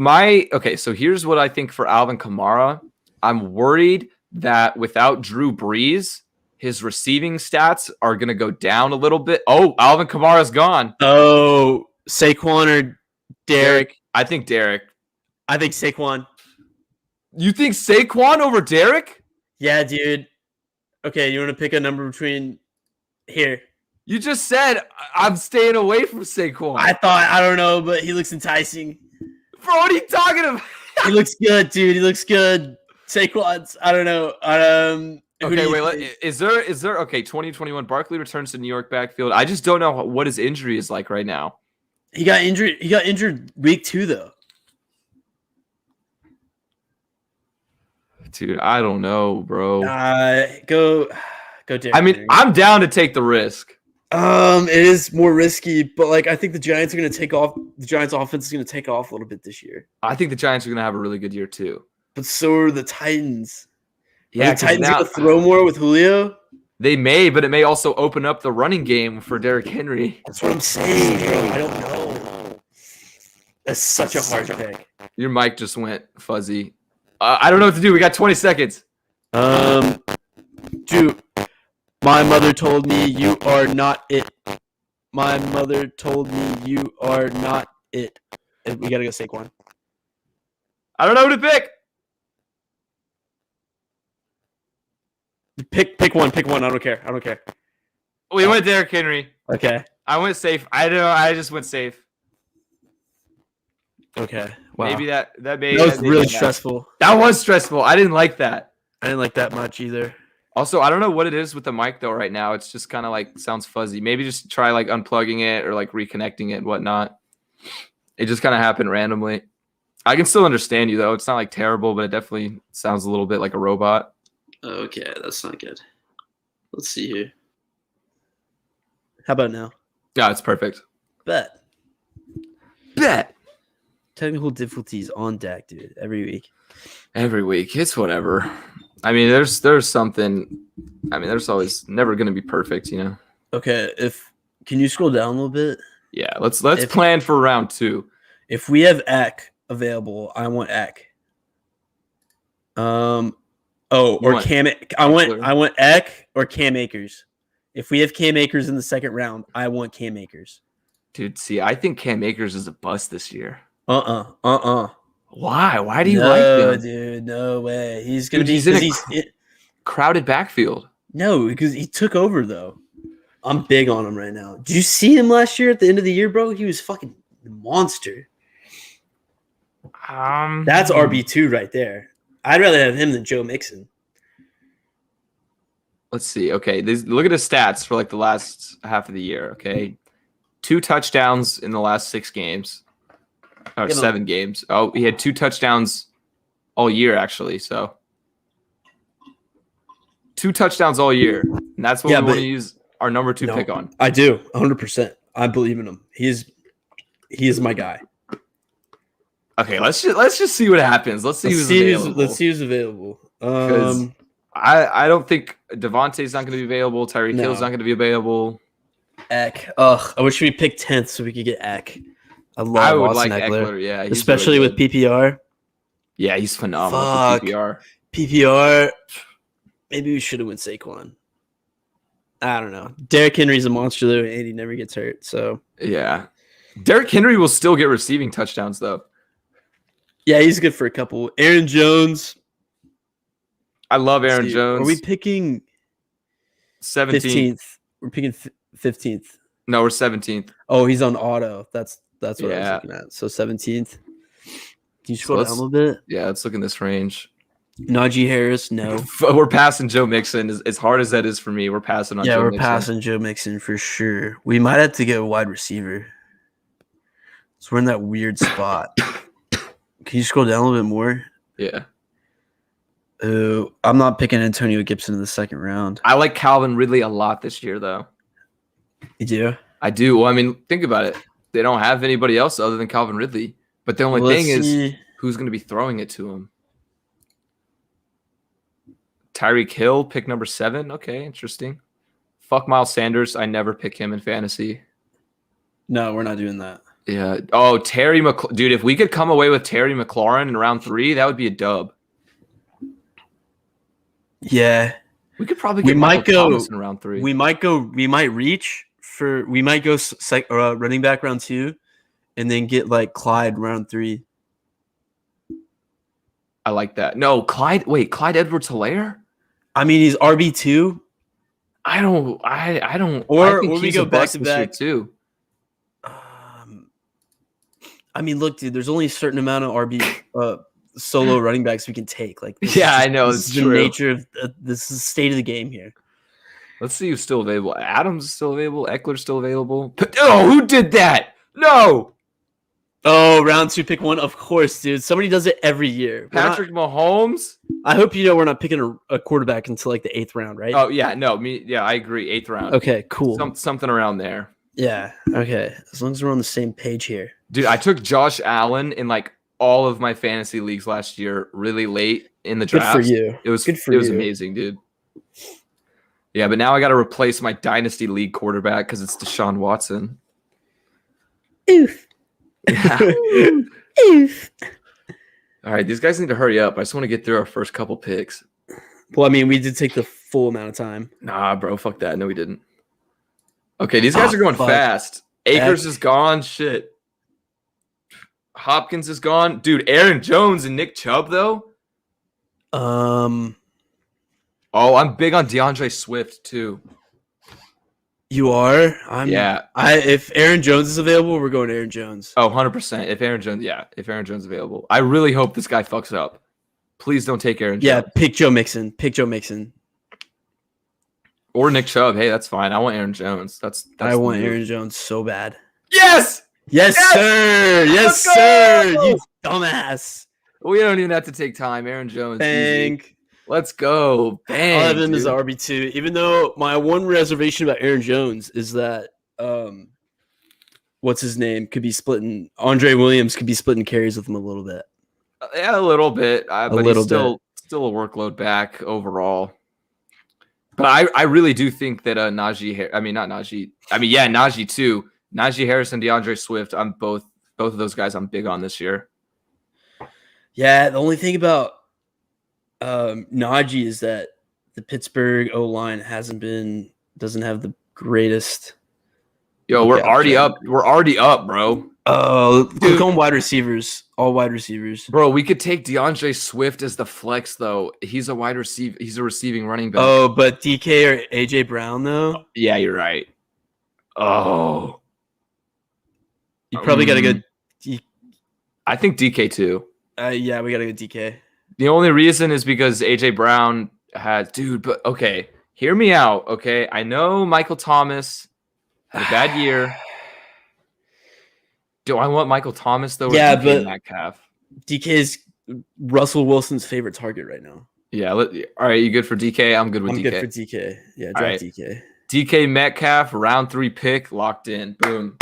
here's what I think for Alvin Kamara. I'm worried that without Drew Brees, his receiving stats are going to go down a little bit. Oh, Alvin Kamara's gone. Oh, Saquon or Derek? I think Derek. I think Saquon. You think Saquon over Derek? Yeah, dude. Okay, you want to pick a number between here? You just said I'm staying away from Saquon. I don't know, but he looks enticing. Bro, what are you talking about? He looks good, dude. He looks good. Saquon's, I don't know. Okay, wait. Is there 2021 Barkley returns to New York backfield. I just don't know what his injury is like right now. He got injured week 2 though. Dude, I don't know, bro. Go Derek. I mean, I'm down to take the risk. It is more risky, but like I think the Giants are going to take off. The Giants' offense is going to take off a little bit this year. I think the Giants are going to have a really good year too. But so are the Titans. Yeah, the Titans going to throw more with Julio. They may, but it may also open up the running game for Derrick Henry. That's what I'm saying, bro. I don't know. That's such a hard pick. Your mic just went fuzzy. I don't know what to do. We got 20 seconds. Dude, my mother told me you are not it. My mother told me you are not it. We gotta go Saquon. I don't know who to pick. Pick one. I don't care. We went Derrick Henry. Okay. I went safe. I don't know. I just went safe. Okay. Wow. Maybe that was really stressful. That was stressful. I didn't like that. I didn't like that much either. Also, I don't know what it is with the mic though right now. It's just kind of like sounds fuzzy. Maybe just try like unplugging it or like reconnecting it and whatnot. It just kind of happened randomly. I can still understand you though. It's not like terrible, but it definitely sounds a little bit like a robot. Okay, that's not good. Let's see here. How about now? Yeah, it's perfect. Bet. Technical difficulties on deck, dude. Every week. It's whatever. I mean, there's something. I mean, there's always never going to be perfect, you know. Okay, can you scroll down a little bit? Yeah, let's plan for round 2. If we have Eck available, I want Eck. Cam. I want Eck or Cam Akers. If we have Cam Akers in the second round, I want Cam Akers. Dude, see, I think Cam Akers is a bust this year. Why? Why do you like him? Dude, no way. He's gonna be. He's in a crowded backfield. No, because he took over though. I'm big on him right now. Did you see him last year at the end of the year, bro? He was fucking monster. That's RB2 right there. I'd rather have him than Joe Mixon. Let's see. Okay, look at his stats for like the last half of the year. Okay, 2 touchdowns in the last 6 games. Or 7 games. Oh, he had 2 touchdowns all year, actually. So 2 touchdowns all year. And that's what we want to use. our number 2 No, pick on? I do 100%. I believe in him. He is my guy. Okay, let's just see what happens. Let's see who's available. Let's see who's available. Because I don't think Devontae's not going to be available. Tyreek Hill's No. not going to be available. Eck. Ugh. I wish we picked 10th so we could get Eck. I love I would Austin like Eckler. Eckler. Yeah, he's Especially really with good. PPR. Yeah, he's phenomenal Fuck. for PPR. PPR. Maybe we should have went Saquon. I don't know. Derrick Henry's a monster though, and he never gets hurt. So Yeah. Derrick Henry will still get receiving touchdowns though. yeah, he's good for a couple. Aaron Jones. I love Aaron See, Jones. Are we picking 17th? 15th? We're picking 15th. No, we're 17th. Oh, he's on auto. That's what I Yeah. was looking at. So 17th. Can you So scroll down a little bit? Yeah, let's look in this range. Najee Harris, no. We're passing Joe Mixon. As hard as that is for me, we're passing on Yeah, Joe we're Mixon. passing Joe Mixon for sure. We might have to get a wide receiver. So we're in that weird spot. Can you scroll down a little bit more? Yeah. I'm not picking Antonio Gibson in the second round. I like Calvin Ridley a lot this year, though. You do? I do. Well, I mean, think about it. They don't have anybody else other than Calvin Ridley. But the only thing is, who's going to be throwing it to him? Tyreek Hill, pick number 7. Okay, interesting. Fuck Miles Sanders. I never pick him in fantasy. No, we're not doing that. Yeah. Oh, Terry dude, if we could come away with Terry McLaurin in round 3, that would be a dub. Yeah. We could probably We get might Michael go- Thomas in round 3. We might reach for running back round 2 and then get like Clyde round 3. I like that. No, Clyde Edwards-Helaire? I mean, he's RB2. I don't. Or I think we he's go a bust back to this year back. too. I mean, look, dude, there's only a certain amount of RB solo running backs we can take. Like, this Yeah, is I know, This it's is the true. nature of this is the state of the game here. Let's see who's still available. Adams is still available. Eckler's still available. Oh, who did that? No, Oh, round 2, pick 1. Of course, dude. Somebody does it every year. Patrick Mahomes. I hope you know we're not picking a quarterback until like the 8th round, right? Oh yeah, no, me. Yeah, I agree. 8th round. Okay, cool. Something around there. Yeah. Okay. As long as we're on the same page here. Dude, I took Josh Allen in like all of my fantasy leagues last year, really late in the Good draft. for you. It was Good for it was you. amazing, dude. Yeah, but now I got to replace my dynasty league quarterback because it's Deshaun Watson. Oof. Yeah. Oof. All right, these guys need to hurry up. I just want to get through our first couple picks. Well, I mean, we did take the full amount of time. Nah, bro, fuck that. No, we didn't. Okay, these guys are going fuck. fast. Akers is gone. Shit. Hopkins is gone. Dude, Aaron Jones and Nick Chubb, though. Um, Oh, I'm big on DeAndre Swift, too. you are. Yeah. If Aaron Jones is available, we're going Aaron Jones. Oh, 100%. If Aaron Jones is available. I really hope this guy fucks it up. Please don't take Aaron Yeah, Jones. pick Joe Mixon. Pick Joe Mixon. Or Nick Chubb. Hey, that's fine. I want Aaron Jones. That's I the want move. Aaron Jones so bad. Yes! Yes, Yes! sir. Yes, Let's go! sir. You dumbass. We don't even have to take time. Aaron Jones. easy. Bang. Let's go. Bang. I'll have him as dude. RB2. Even though my one reservation about Aaron Jones is that what's his name could be splitting. Andre Williams could be splitting carries with him a little bit. Yeah, a little bit. But little he's still a workload back overall. But I really do think that Najee. Najee too. Najee Harris and DeAndre Swift. I'm both of those guys. I'm big on this year. Yeah, the only thing about Najee is that the Pittsburgh O-line doesn't have the greatest. Yo, we're Yeah, already okay. up. We're already up, bro. Oh, Dude. click on wide receivers. All wide receivers. Bro, we could take DeAndre Swift as the flex though. He's a wide receiver. He's a receiving running back. Oh, but DK or AJ Brown though, Yeah, you're right. Oh, you probably got to go. I think DK too. Yeah, we got to go DK. The only reason is because AJ Brown had, dude. But okay, hear me out. Okay, I know Michael Thomas had a bad year. Do I want Michael Thomas though? Or Yeah, DK but- Metcalf? DK is Russell Wilson's favorite target right now. Yeah. All right, you good for DK? I'm good with I'm DK. good for DK. Yeah, All draft right. DK. DK Metcalf, round 3 pick, locked in. Boom.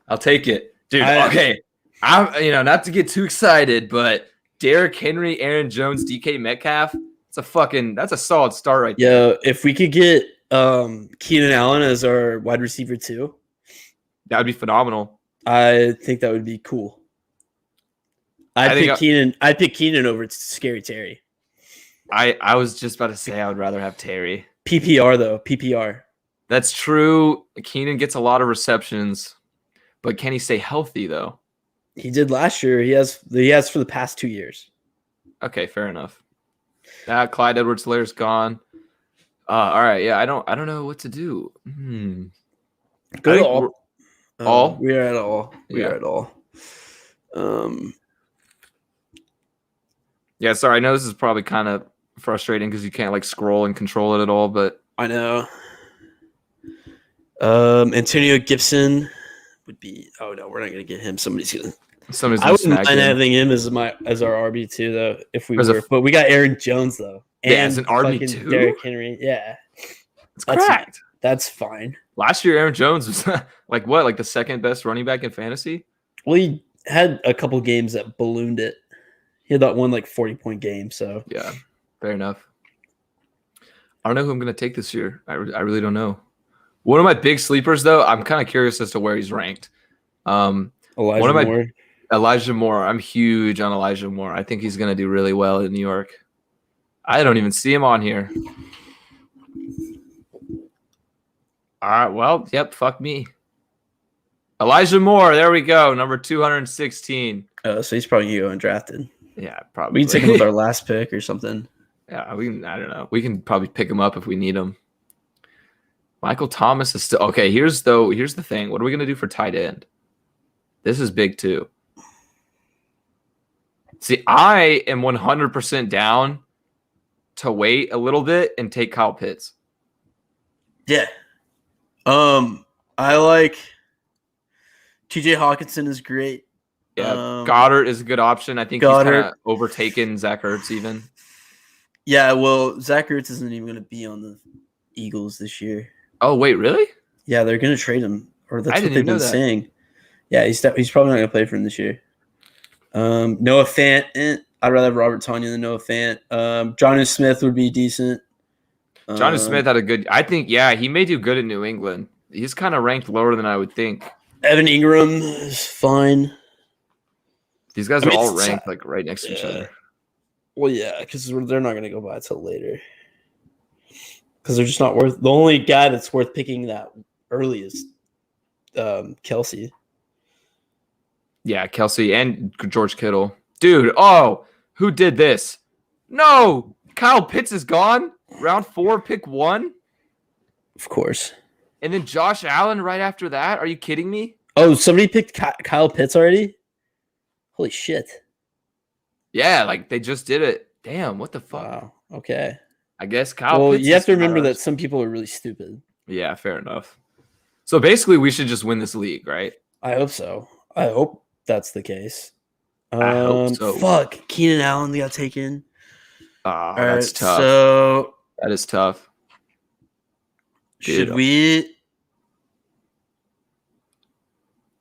I'll take it. Dude, okay. I'm not to get too excited, but Derrick Henry, Aaron Jones, DK Metcalf, that's a solid start right there. Yeah, if we could get Keenan Allen as our wide receiver too, that would be phenomenal. I think that would be cool. I'd pick Keenan over Scary Terry. I was just about to say I would rather have Terry. PPR though, PPR. That's true. Keenan gets a lot of receptions, but can he stay healthy though? He did last year. He has for the past 2 years. Okay, fair enough. Clyde Edwards-Helaire's gone. All right, yeah, I don't know what to do. Go to all. All? We are at all. We are at all. Yeah, sorry. I know this is probably kind of frustrating because you can't like scroll and control it at all, but I know. Antonio Gibson would be. Oh no, we're not gonna get him. Somebody's gonna. I wouldn't mind having him as our RB2 though, if we were. But we got Aaron Jones though. And as an RB2. Derrick Henry. Yeah. It's cracked. That's fine. Last year, Aaron Jones was like the second best running back in fantasy? Well, he had a couple games that ballooned it. He had that one 40-point game. So yeah, fair enough. I don't know who I'm going to take this year. I really don't know. One of my big sleepers, though, I'm kind of curious as to where he's ranked. Elijah Moore. I'm huge on Elijah Moore. I think he's going to do really well in New York. I don't even see him on here. All right, well, yep, fuck me. Elijah Moore, there we go, number 216. Oh, so he's probably going to go undrafted. Yeah, probably. We can take him with our last pick or something. Yeah, I don't know. We can probably pick him up if we need him. Michael Thomas is still okay. Here's the thing. What are we gonna do for tight end? This is big too. See, I am 100% down to wait a little bit and take Kyle Pitts. Yeah. I like TJ Hawkinson is great. Yeah, Goddard is a good option. I think he's kind of overtaken Zach Ertz even. Yeah, well, Zach Ertz isn't even going to be on the Eagles this year. Oh, wait, really? Yeah, they're going to trade him, or that's what they've been saying. Yeah, he's probably not going to play for him this year. Noah Fant, I'd rather have Robert Tonyan than Noah Fant. Jonnu Smith would be decent. Jonnu Smith had a good. I think, yeah, he may do good in New England. He's kind of ranked lower than I would think. Evan Ingram is fine. These guys are all ranked right next to each other. Well, yeah, because they're not going to go by until later. Because they're just not worth. The only guy that's worth picking that early is Kelsey. Yeah, Kelsey and George Kittle. Dude, who did this? No, Kyle Pitts is gone. Round 4, pick 1. Of course. And then Josh Allen right after that. Are you kidding me? Oh, somebody picked Kyle Pitts already? Holy shit. Yeah, they just did it. Damn, what the fuck? Wow. Okay. I guess Kyle Pitts. You have to remember that some people are really stupid. Yeah, fair enough. So basically, we should just win this league, right? I hope so. I hope that's the case. I hope so. Fuck. Keenan Allen got taken. Oh, that's tough. So that is tough. Should we?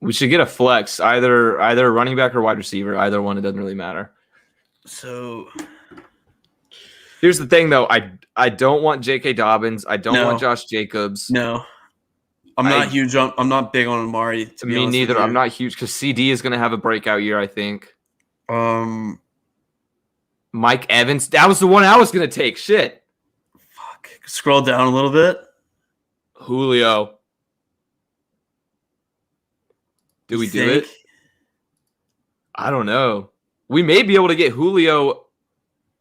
We should get a flex, either running back or wide receiver. Either one, it doesn't really matter. So here's the thing, though. I don't want J.K. Dobbins. I don't want Josh Jacobs. No, I'm not huge on. I'm not big on Amari. To be me neither. I'm not huge because CD is going to have a breakout year. I think. Mike Evans. That was the one I was going to take. Shit. Fuck. Scroll down a little bit. Julio. Do we do it? I don't know. We may be able to get Julio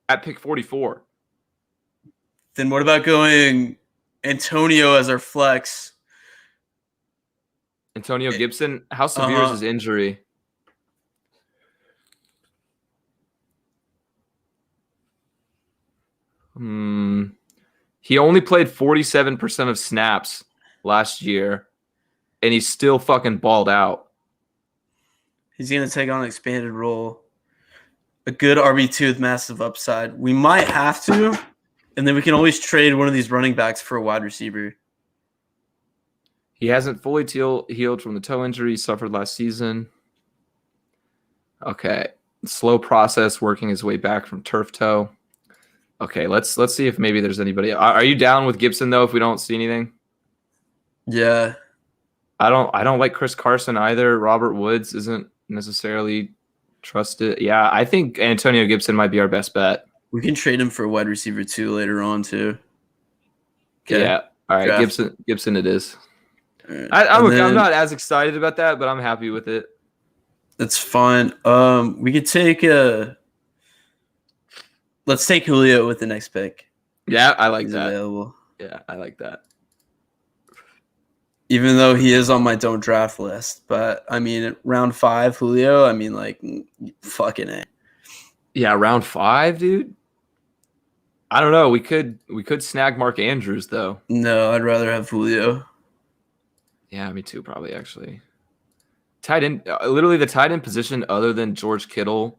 at pick 44. Then what about going Antonio as our flex? Antonio Gibson? How severe is his injury? He only played 47% of snaps last year, and he's still fucking balled out. He's going to take on an expanded role. A good RB2 with massive upside. We might have to, and then we can always trade one of these running backs for a wide receiver. He hasn't fully healed from the toe injury he suffered last season. Okay. Slow process working his way back from turf toe. Okay, let's see if maybe there's anybody. Are you down with Gibson though if we don't see anything? Yeah. I don't like Chris Carson either. Robert Woods isn't necessarily trusted. Yeah, I think Antonio Gibson might be our best bet. We can trade him for a wide receiver too later on too. Okay. Yeah. All right, Draft. Gibson it is. Right. I'm not as excited about that, but I'm happy with it. That's fine. We could take let's take Julio with the next pick. Yeah, I like He's that. available. Yeah, I like that. Even though he is on my don't draft list, but I mean, round 5, Julio. I mean, like, fucking A. Yeah, round 5, dude. I don't know. We could snag Mark Andrews though. No, I'd rather have Julio. Yeah, me too. Probably actually. Tight end, literally the tight end position, other than George Kittle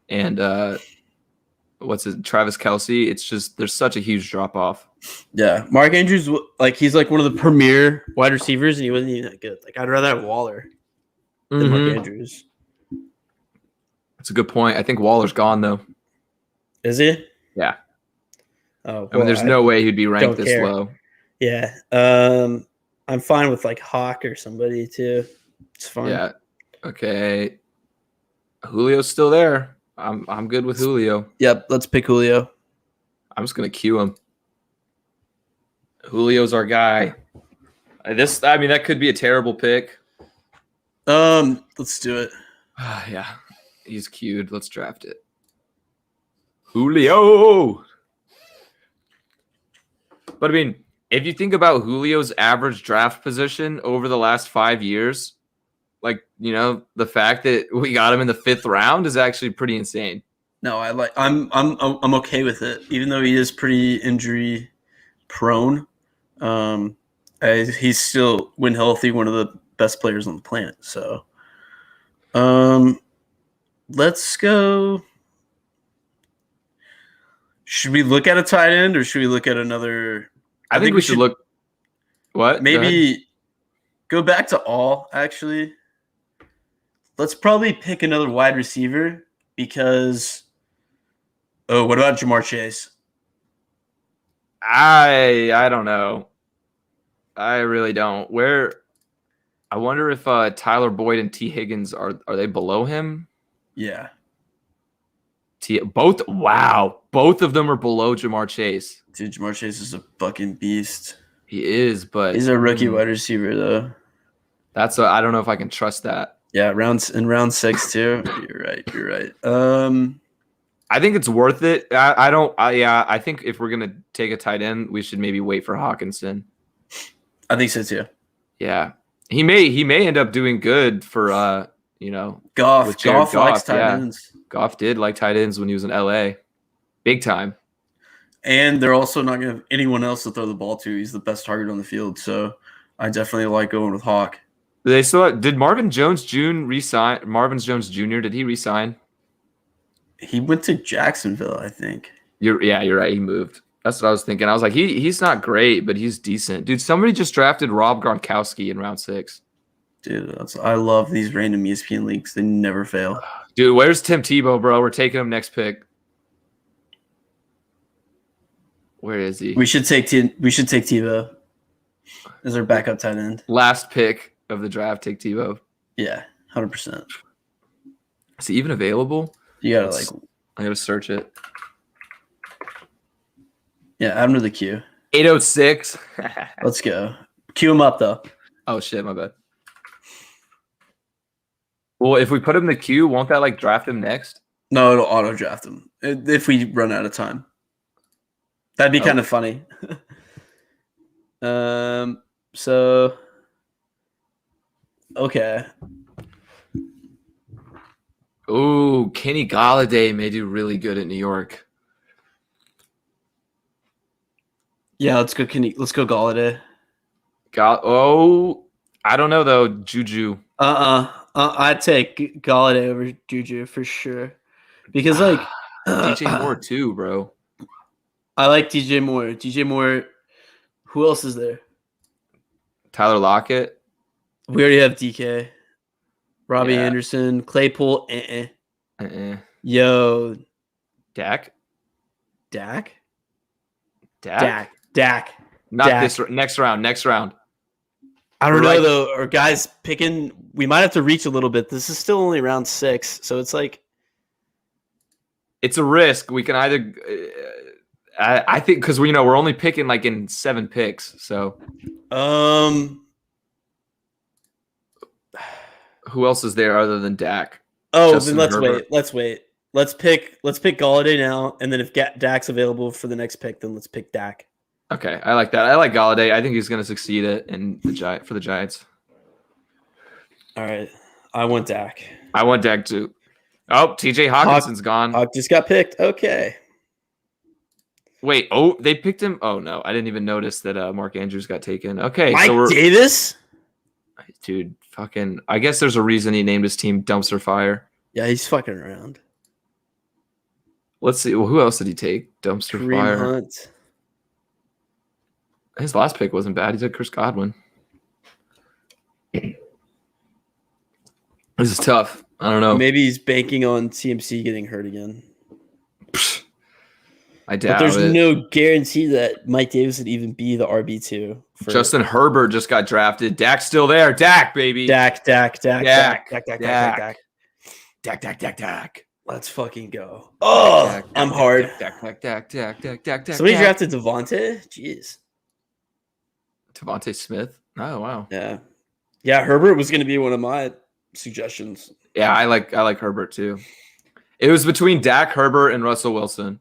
and Travis Kelce. It's just there's such a huge drop off. Yeah, Mark Andrews, like he's like one of the premier wide receivers, and he wasn't even that good. Like I'd rather have Waller than Mark Andrews. That's a good point. I think Waller's gone though. Is he? Yeah. Oh, well, I mean, there's no way he'd be ranked this low. Yeah. I'm fine with like Hawk or somebody too. It's fine. Yeah. Okay. Julio's still there. I'm good with Julio. Yep. Let's pick Julio. I'm just gonna cue him. Julio's our guy. That could be a terrible pick. Let's do it. Yeah. He's cued. Let's draft it. Julio. But I mean, if you think about Julio's average draft position over the last 5 years, like, you know, the fact that we got him in the 5th round is actually pretty insane. No, I'm okay with it, even though he is pretty injury prone. He's still, when healthy, one of the best players on the planet. So, let's go. Should we look at a tight end or should we look at another? I think we should look. What? Maybe go back to all, actually. Let's probably pick another wide receiver because. Oh, what about Ja'Marr Chase? I don't know. I really don't. I wonder if Tyler Boyd and T. Higgins are they below him? Yeah. Both of them are below Ja'Marr Chase. Dude, Ja'Marr Chase is a fucking beast. He is, but he's a rookie wide receiver though. I don't know if I can trust that. Yeah, round 6 too. You're right. I think it's worth it. I think if we're gonna take a tight end, we should maybe wait for Hawkinson. I think so too. Yeah, he may end up doing good for Goff. Goff likes tight ends. Goff did like tight ends when he was in LA, big time. And they're also not gonna have anyone else to throw the ball to. He's the best target on the field, so I definitely like going with Hawk. Did Marvin Jones Jr. resign? Marvin Jones Jr. Did he resign? He went to Jacksonville, I think. You're right. He moved. That's what I was thinking. I was like, he's not great, but he's decent. Dude, somebody just drafted Rob Gronkowski in round 6. Dude, I love these random ESPN leagues. They never fail. Dude, where's Tim Tebow, bro? We're taking him next pick. Where is he? We should take Tebow as our backup tight end. Last pick of the draft, take Tebow. Yeah, 100%. Is he even available? You gotta I gotta search it. Yeah, add him to the queue. 806. Let's go. Queue him up though. Oh shit, my bad. Well, if we put him in the queue, won't that like draft him next? No, it'll auto draft him if we run out of time. That'd be kind of funny. So okay. Ooh, Kenny Golladay may do really good at New York. Yeah, let's go Golladay. I don't know though, Juju. I'd take Golladay over Juju for sure. Because like DJ Moore too, bro. I like DJ Moore. DJ Moore. Who else is there? Tyler Lockett. We already have DK. Robbie Yeah. Anderson. Claypool. Uh-uh. Yo. Dak. Dak? Dak. Dak. Not Dak. this next round. Next round. I don't We're know, like- though. Are guys picking? We might have to reach a little bit. This is still only round 6. So it's like. It's a risk. We can either. I think because we're only picking like in 7 picks. So who else is there other than Dak? Oh, Justin then let's Herbert. wait. Let's pick Galladay now, and then if Dak's available for the next pick, then let's pick Dak. Okay, I like that. I like Galladay. I think he's going to succeed for the Giants. All right, I want Dak. I want Dak too. Oh, TJ Hawkinson's gone. Hawk just got picked. Okay. Wait, they picked him? Oh, no. I didn't even notice that Mark Andrews got taken. Okay, Mike Davis? Dude, fucking... I guess there's a reason he named his team Dumpster Fire. Yeah, he's fucking around. Let's see. Well, who else did he take? Dumpster Kareem Fire. Hunt. His last pick wasn't bad. He took Chris Godwin. This is tough. I don't know. Maybe he's banking on CMC getting hurt again. I doubt But there's it. no guarantee that Mike Davis would even be the RB2. Justin Herbert just got drafted. Dak's still there. Dak, baby. Dak. Dak. Let's fucking go. Oh, Dak, I'm Dak, hard. Dak. Somebody drafted Devontae? Jeez. Devontae Smith. Oh, wow. Yeah. Yeah, Herbert was going to be one of my suggestions. Yeah, I like Herbert too. It was between Dak, Herbert, and Russell Wilson.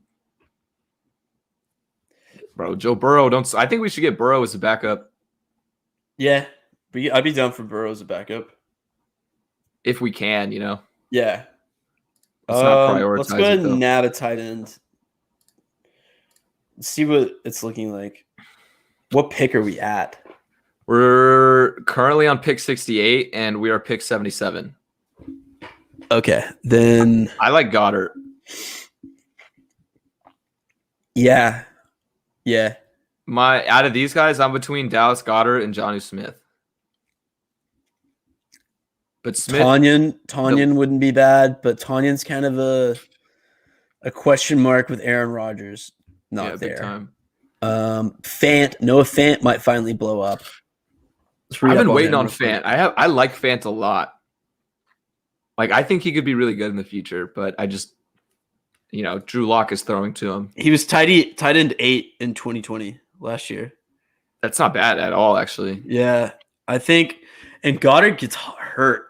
Bro, Joe Burrow. I think we should get Burrow as a backup Yeah. I'd be down for Burrow as a backup. if we can. Yeah. Let's not prioritize Let's go ahead it, though. and nab a tight end. Let's see what it's looking like. What pick are we at? We're currently on pick 68, and we are pick 77. Okay. Then, I like Goddard. yeah. Yeah. Out of these guys, I'm between Dallas Goddard and Jonnu Smith. But Smith, Tanyan wouldn't be bad, but Tanyan's kind of a question mark with Aaron Rodgers not big there. time. Noah Fant might finally blow up. I've been waiting on Fant. I like Fant a lot. Like, I think he could be really good in the future, but I just, Drew Lock is throwing to him. He was tight end 8 in 2020 last year. That's not bad at all, actually. Yeah, I think, and Goddard gets hurt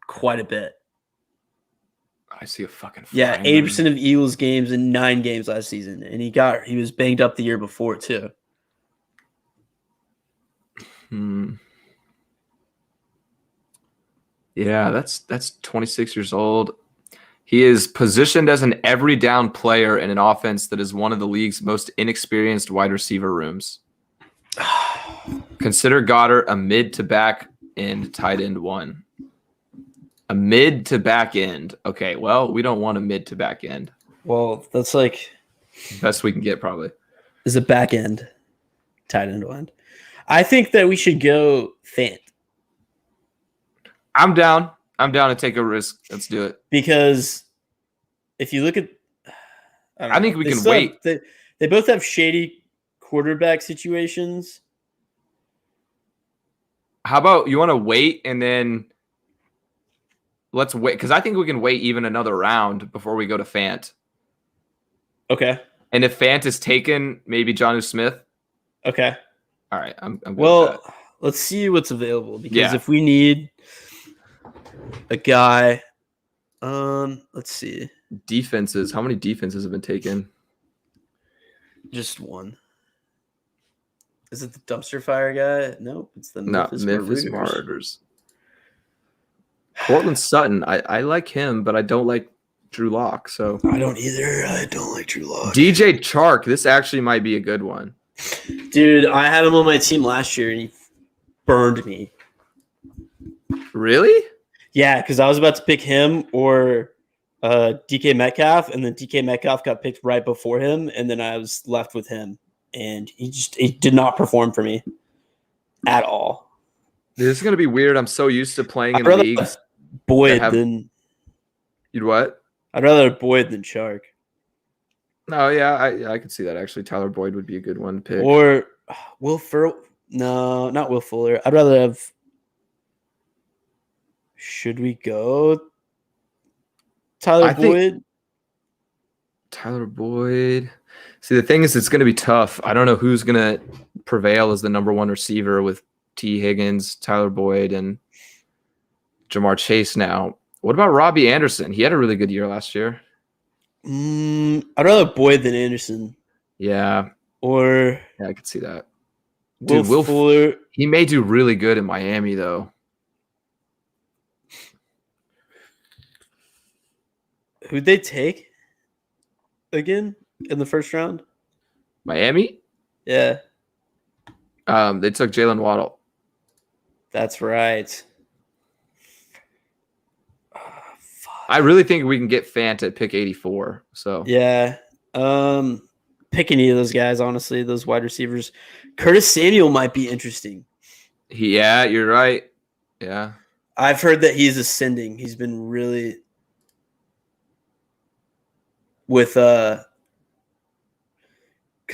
quite a bit. I see a fucking Yeah, flying 80% of Eagles games in 9 games last season, and he was banged up the year before too. Yeah, that's 26 years old. He is positioned as an every down player in an offense that is one of the league's most inexperienced wide receiver rooms. Consider Goddard a mid to back end tight end 1. A mid to back end. Okay, well, we don't want a mid to back end. Well, that's like Best we can get, probably. is a back end tight end 1. I think that we should go Fant I'm down. I'm down to take a risk. Let's do it. because if you look at, I think we they can still wait. have- they both have shady quarterback situations. How about you want to wait and then let's wait? Because I think we can wait even another round before we go to Fant. Okay. And if Fant is taken, maybe Jonnu Smith. Okay. All right, I'm good with Well, that. let's see what's available because Yeah. if we need a guy, let's see, Defenses. How many defenses have been taken? just one. Is it the dumpster fire guy? Nope, it's the No, Memphis Memphis Marauders. Marauders. Cortland Sutton. I like him, but I don't like Drew Lock. So I don't either. I don't like Drew Lock. DJ Chark. This actually might be a good one. Dude, I had him on my team last year and he burned me. Really? Yeah, because I was about to pick him or DK Metcalf, and then DK Metcalf got picked right before him, and then I was left with him, and he did not perform for me at all. This is gonna be weird. I'm so used to playing I'd in rather leagues have Boyd have- than You'd what? I'd rather have Boyd than Shark. No, yeah, I could see that actually. Tyler Boyd would be a good one to pick. Or Will Fuller. No, not Will Fuller. I'd rather have. Should we go Tyler I think- Boyd? Tyler Boyd. See, the thing is, it's going to be tough. I don't know who's going to prevail as the number one receiver with T. Higgins, Tyler Boyd, and Jamar Chase now. What about Robbie Anderson? He had a really good year last year. I'd rather have Boyd than Anderson. Yeah, Or I could see that. Will Dude, Fuller. He may do really good in Miami, though. Who'd they take again in the first round? Miami? Yeah, They took Jalen Waddle. that's right. Fuck. I really think we can get Fant at pick 84. So Yeah. Pick any of those guys, honestly, those wide receivers. Curtis Samuel might be interesting. yeah, you're right. Yeah. I've heard that he's ascending. He's been really with because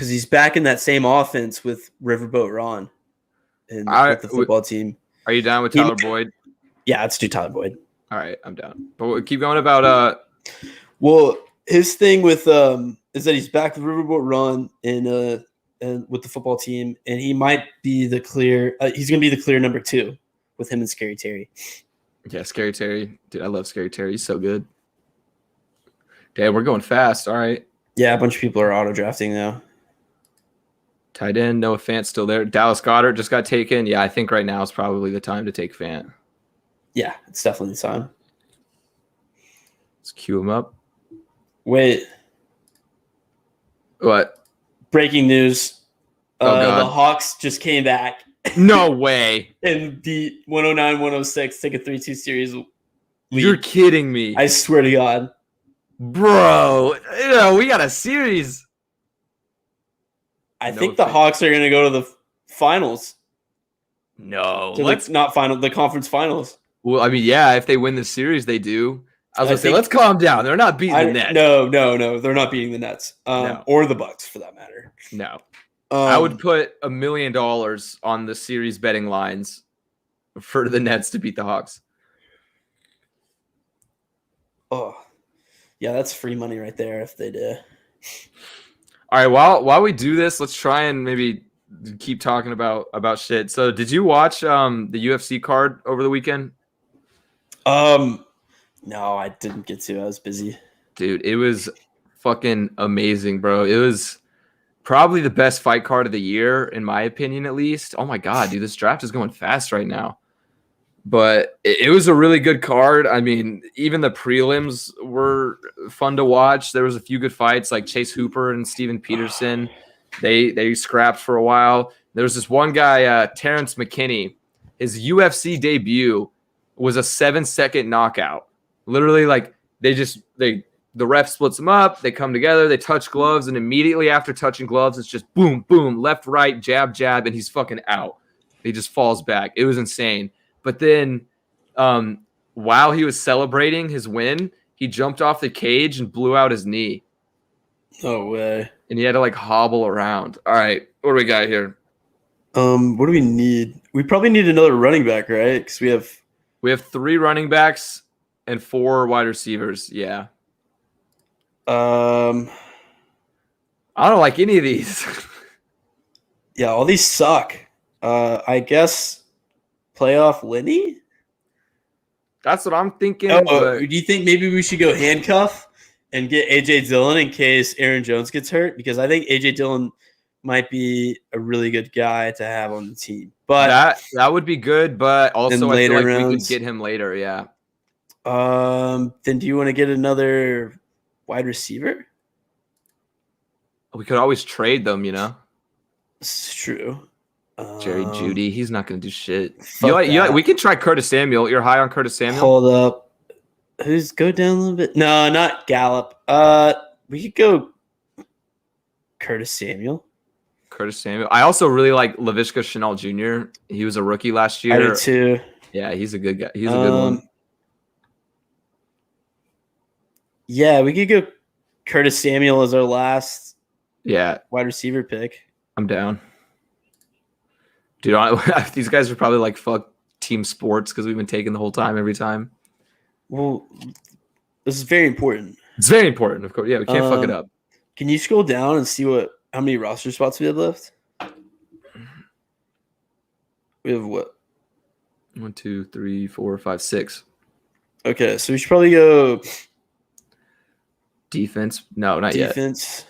he's back in that same offense with Riverboat Ron and with the football team. Are you down with Tyler Boyd? Yeah, let's do Tyler Boyd. All right, I'm down. But we'll keep going about Well, his thing with is that he's back with Riverboat Ron and with the football team, and he might be the clear. He's gonna be the clear number 2 with him and Scary Terry. Yeah, Scary Terry. Dude, I love Scary Terry. He's so good. Damn, we're going fast. All right. Yeah, a bunch of people are auto drafting now. Tight end, Noah Fant still there. Dallas Goedert just got taken. Yeah, I think right now is probably the time to take Fant. Yeah, it's definitely the time. Let's cue him up. Wait, What? breaking news. Oh, God. The Hawks just came back No way. and beat 109-106, take a 3-2 series lead. You're kidding me. I swear to God. Bro, we got a series. I No think the offense. Hawks are going to go to the finals. No. To the conference finals. Well, I mean, yeah, if they win the series, they do. I was I going to say, think- let's calm down. They're not beating the Nets. No, they're not beating the Nets No. or the Bucks for that matter. No. I would put $1 million on the series betting lines for the Nets to beat the Hawks. Oh, yeah, that's free money right there if they do. All right, while we do this, let's try and maybe keep talking about shit. So, did you watch the UFC card over the weekend? No, I didn't get to. I was busy. Dude, it was fucking amazing, bro. It was probably the best fight card of the year, in my opinion, at least. Oh my god, dude, this draft is going fast right now. But it was a really good card. I mean, even the prelims were fun to watch. There was a few good fights, like Chase Hooper and Steven Peterson. They scrapped for a while. There was this one guy, Terrence McKinney. His UFC debut was a 7-second knockout. Literally, like the ref splits them up. They come together. They touch gloves, and immediately after touching gloves, it's just boom, boom, left, right, jab, jab, and he's fucking out. He just falls back. It was insane. But then, while he was celebrating his win, he jumped off the cage and blew out his knee. No way. And he had to like hobble around. All right, what do we got here? What do we need? We probably need another running back, right? Because We have 3 running backs and 4 wide receivers. Yeah, I don't like any of these. yeah, all these suck. I guess playoff Lenny. That's what I'm thinking. Oh, but do you think maybe we should go handcuff and get AJ Dillon in case Aaron Jones gets hurt? Because I think AJ Dillon might be a really good guy to have on the team. But that would be good. But also, I feel later like we rounds. could get him later. Yeah. Then do you want to get another wide receiver? We could always trade them, you know. It's true. Jerry Jeudy, he's not going to do shit. fuck that. We can try Curtis Samuel. You're high on Curtis Samuel? Hold up. Who's go down a little bit? No, not Gallup. We could go Curtis Samuel. Curtis Samuel. I also really like Laviska Shenault Jr. He was a rookie last I year. do too. Yeah, he's a good guy. He's a good one. Yeah, we could go Curtis Samuel as our last Yeah, wide receiver pick. I'm down. Dude, these guys are probably like, fuck team sports because we've been taking the whole time every time. Well, this is very important. It's very important, of course. Yeah, we can't fuck it up. Can you scroll down and see how many roster spots we have left? We have what? 1, 2, 3, 4, 5, 6. Okay, so we should probably go Defense? No, not yet. defense.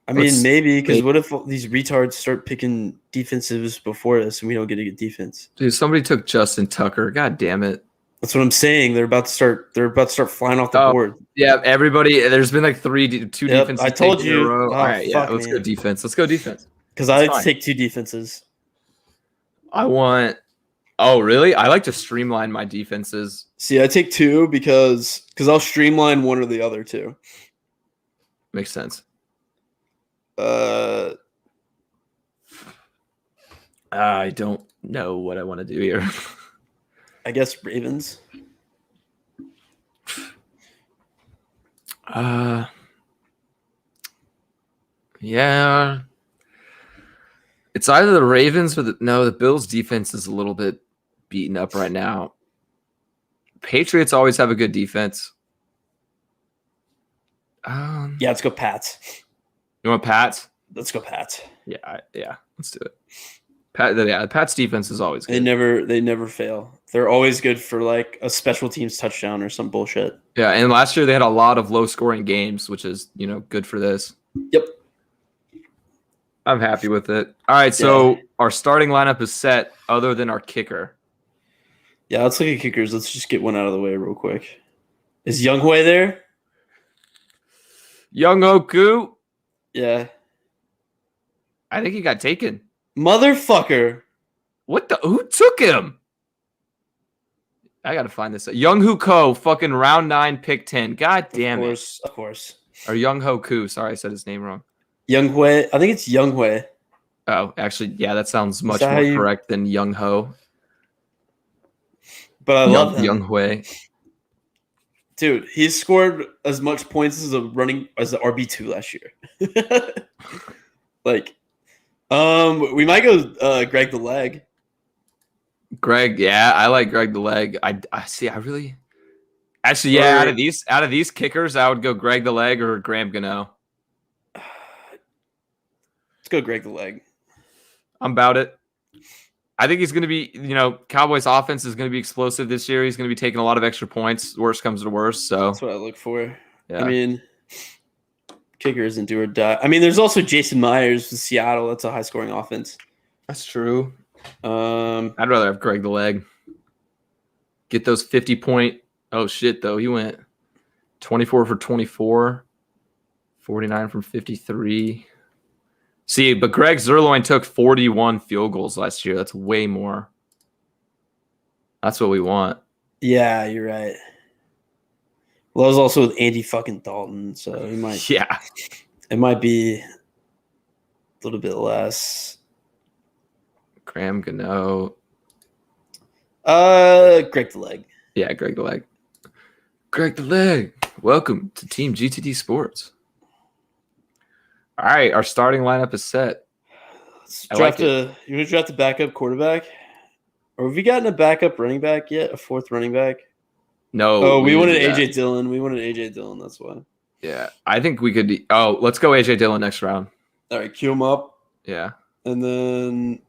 I mean, maybe, because what if these retards start picking defensives before us and we don't get a good defense? Dude, somebody took Justin Tucker. God damn it. That's what I'm saying. They're about to start flying off the board. Yeah, everybody. There's been like two defenses. I told you. In a row. Oh, all right, yeah, let's go defense. Let's go defense. Because I take 2 defenses. I want. Oh, really? I like to streamline my defenses. See, I take 2 because I'll streamline one or the other too. Makes sense. I don't know what I want to do here. I guess Ravens. Yeah. It's either the Ravens or the Bills defense is a little bit beaten up right now. Patriots always have a good defense. Yeah, let's go Pats. You want Pats? Let's go Pats. Yeah, let's do it. Pats defense is always good. They never fail. They're always good for like a special teams touchdown or some bullshit. Yeah, and last year they had a lot of low scoring games, which is, good for this. Yep. I'm happy with it. All right, so our starting lineup is set other than our kicker. Yeah, let's look at kickers. Let's just get one out of the way real quick. Is Younghoe there? Younghoe? Yeah. I think he got taken. Motherfucker. What the? Who took him? I got to find this. Younghoe Ko, fucking round 9, pick 10. God damn it. Of course. Or Younghoe Koo. Sorry, I said his name wrong. Younghoe. I think it's Younghoe. Oh, actually, yeah, that sounds much more correct than Younghoe. But I love him. Younghoe. Dude, he scored as much points as the RB2 last year. We might go Greg the Leg. Greg, yeah, I like Greg the Leg. I see. I really, actually, yeah. Out of these kickers, I would go Greg the Leg or Graham Gano. Let's go Greg the Leg. I'm about it. I think he's going to be, Cowboys offense is going to be explosive this year. He's going to be taking a lot of extra points. Worst comes to worst. So that's what I look for. Yeah. I mean, kicker isn't do or die. I mean, there's also Jason Myers with Seattle. That's a high scoring offense. That's true. I'd rather have Greg the Leg. Get those 50-point. Oh, shit, though. He went 24 for 24, 49 from 53. See, but Greg Zuerlein took 41 field goals last year. That's way more. That's what we want. Yeah, you're right. Well, that was also with Andy fucking Dalton, so he might. Yeah. It might be a little bit less. Graham Gano. Greg the Leg. Yeah, Greg the Leg. Greg the Leg. Welcome to Team GTD Sports. All right, our starting lineup is set. You want to draft a backup quarterback? Or have we gotten a backup running back yet? A 4th running back? No. Oh, we wanted AJ Dillon. That's why. Yeah, I think we could. Oh, let's go AJ Dillon next round. All right, queue him up. Yeah. And then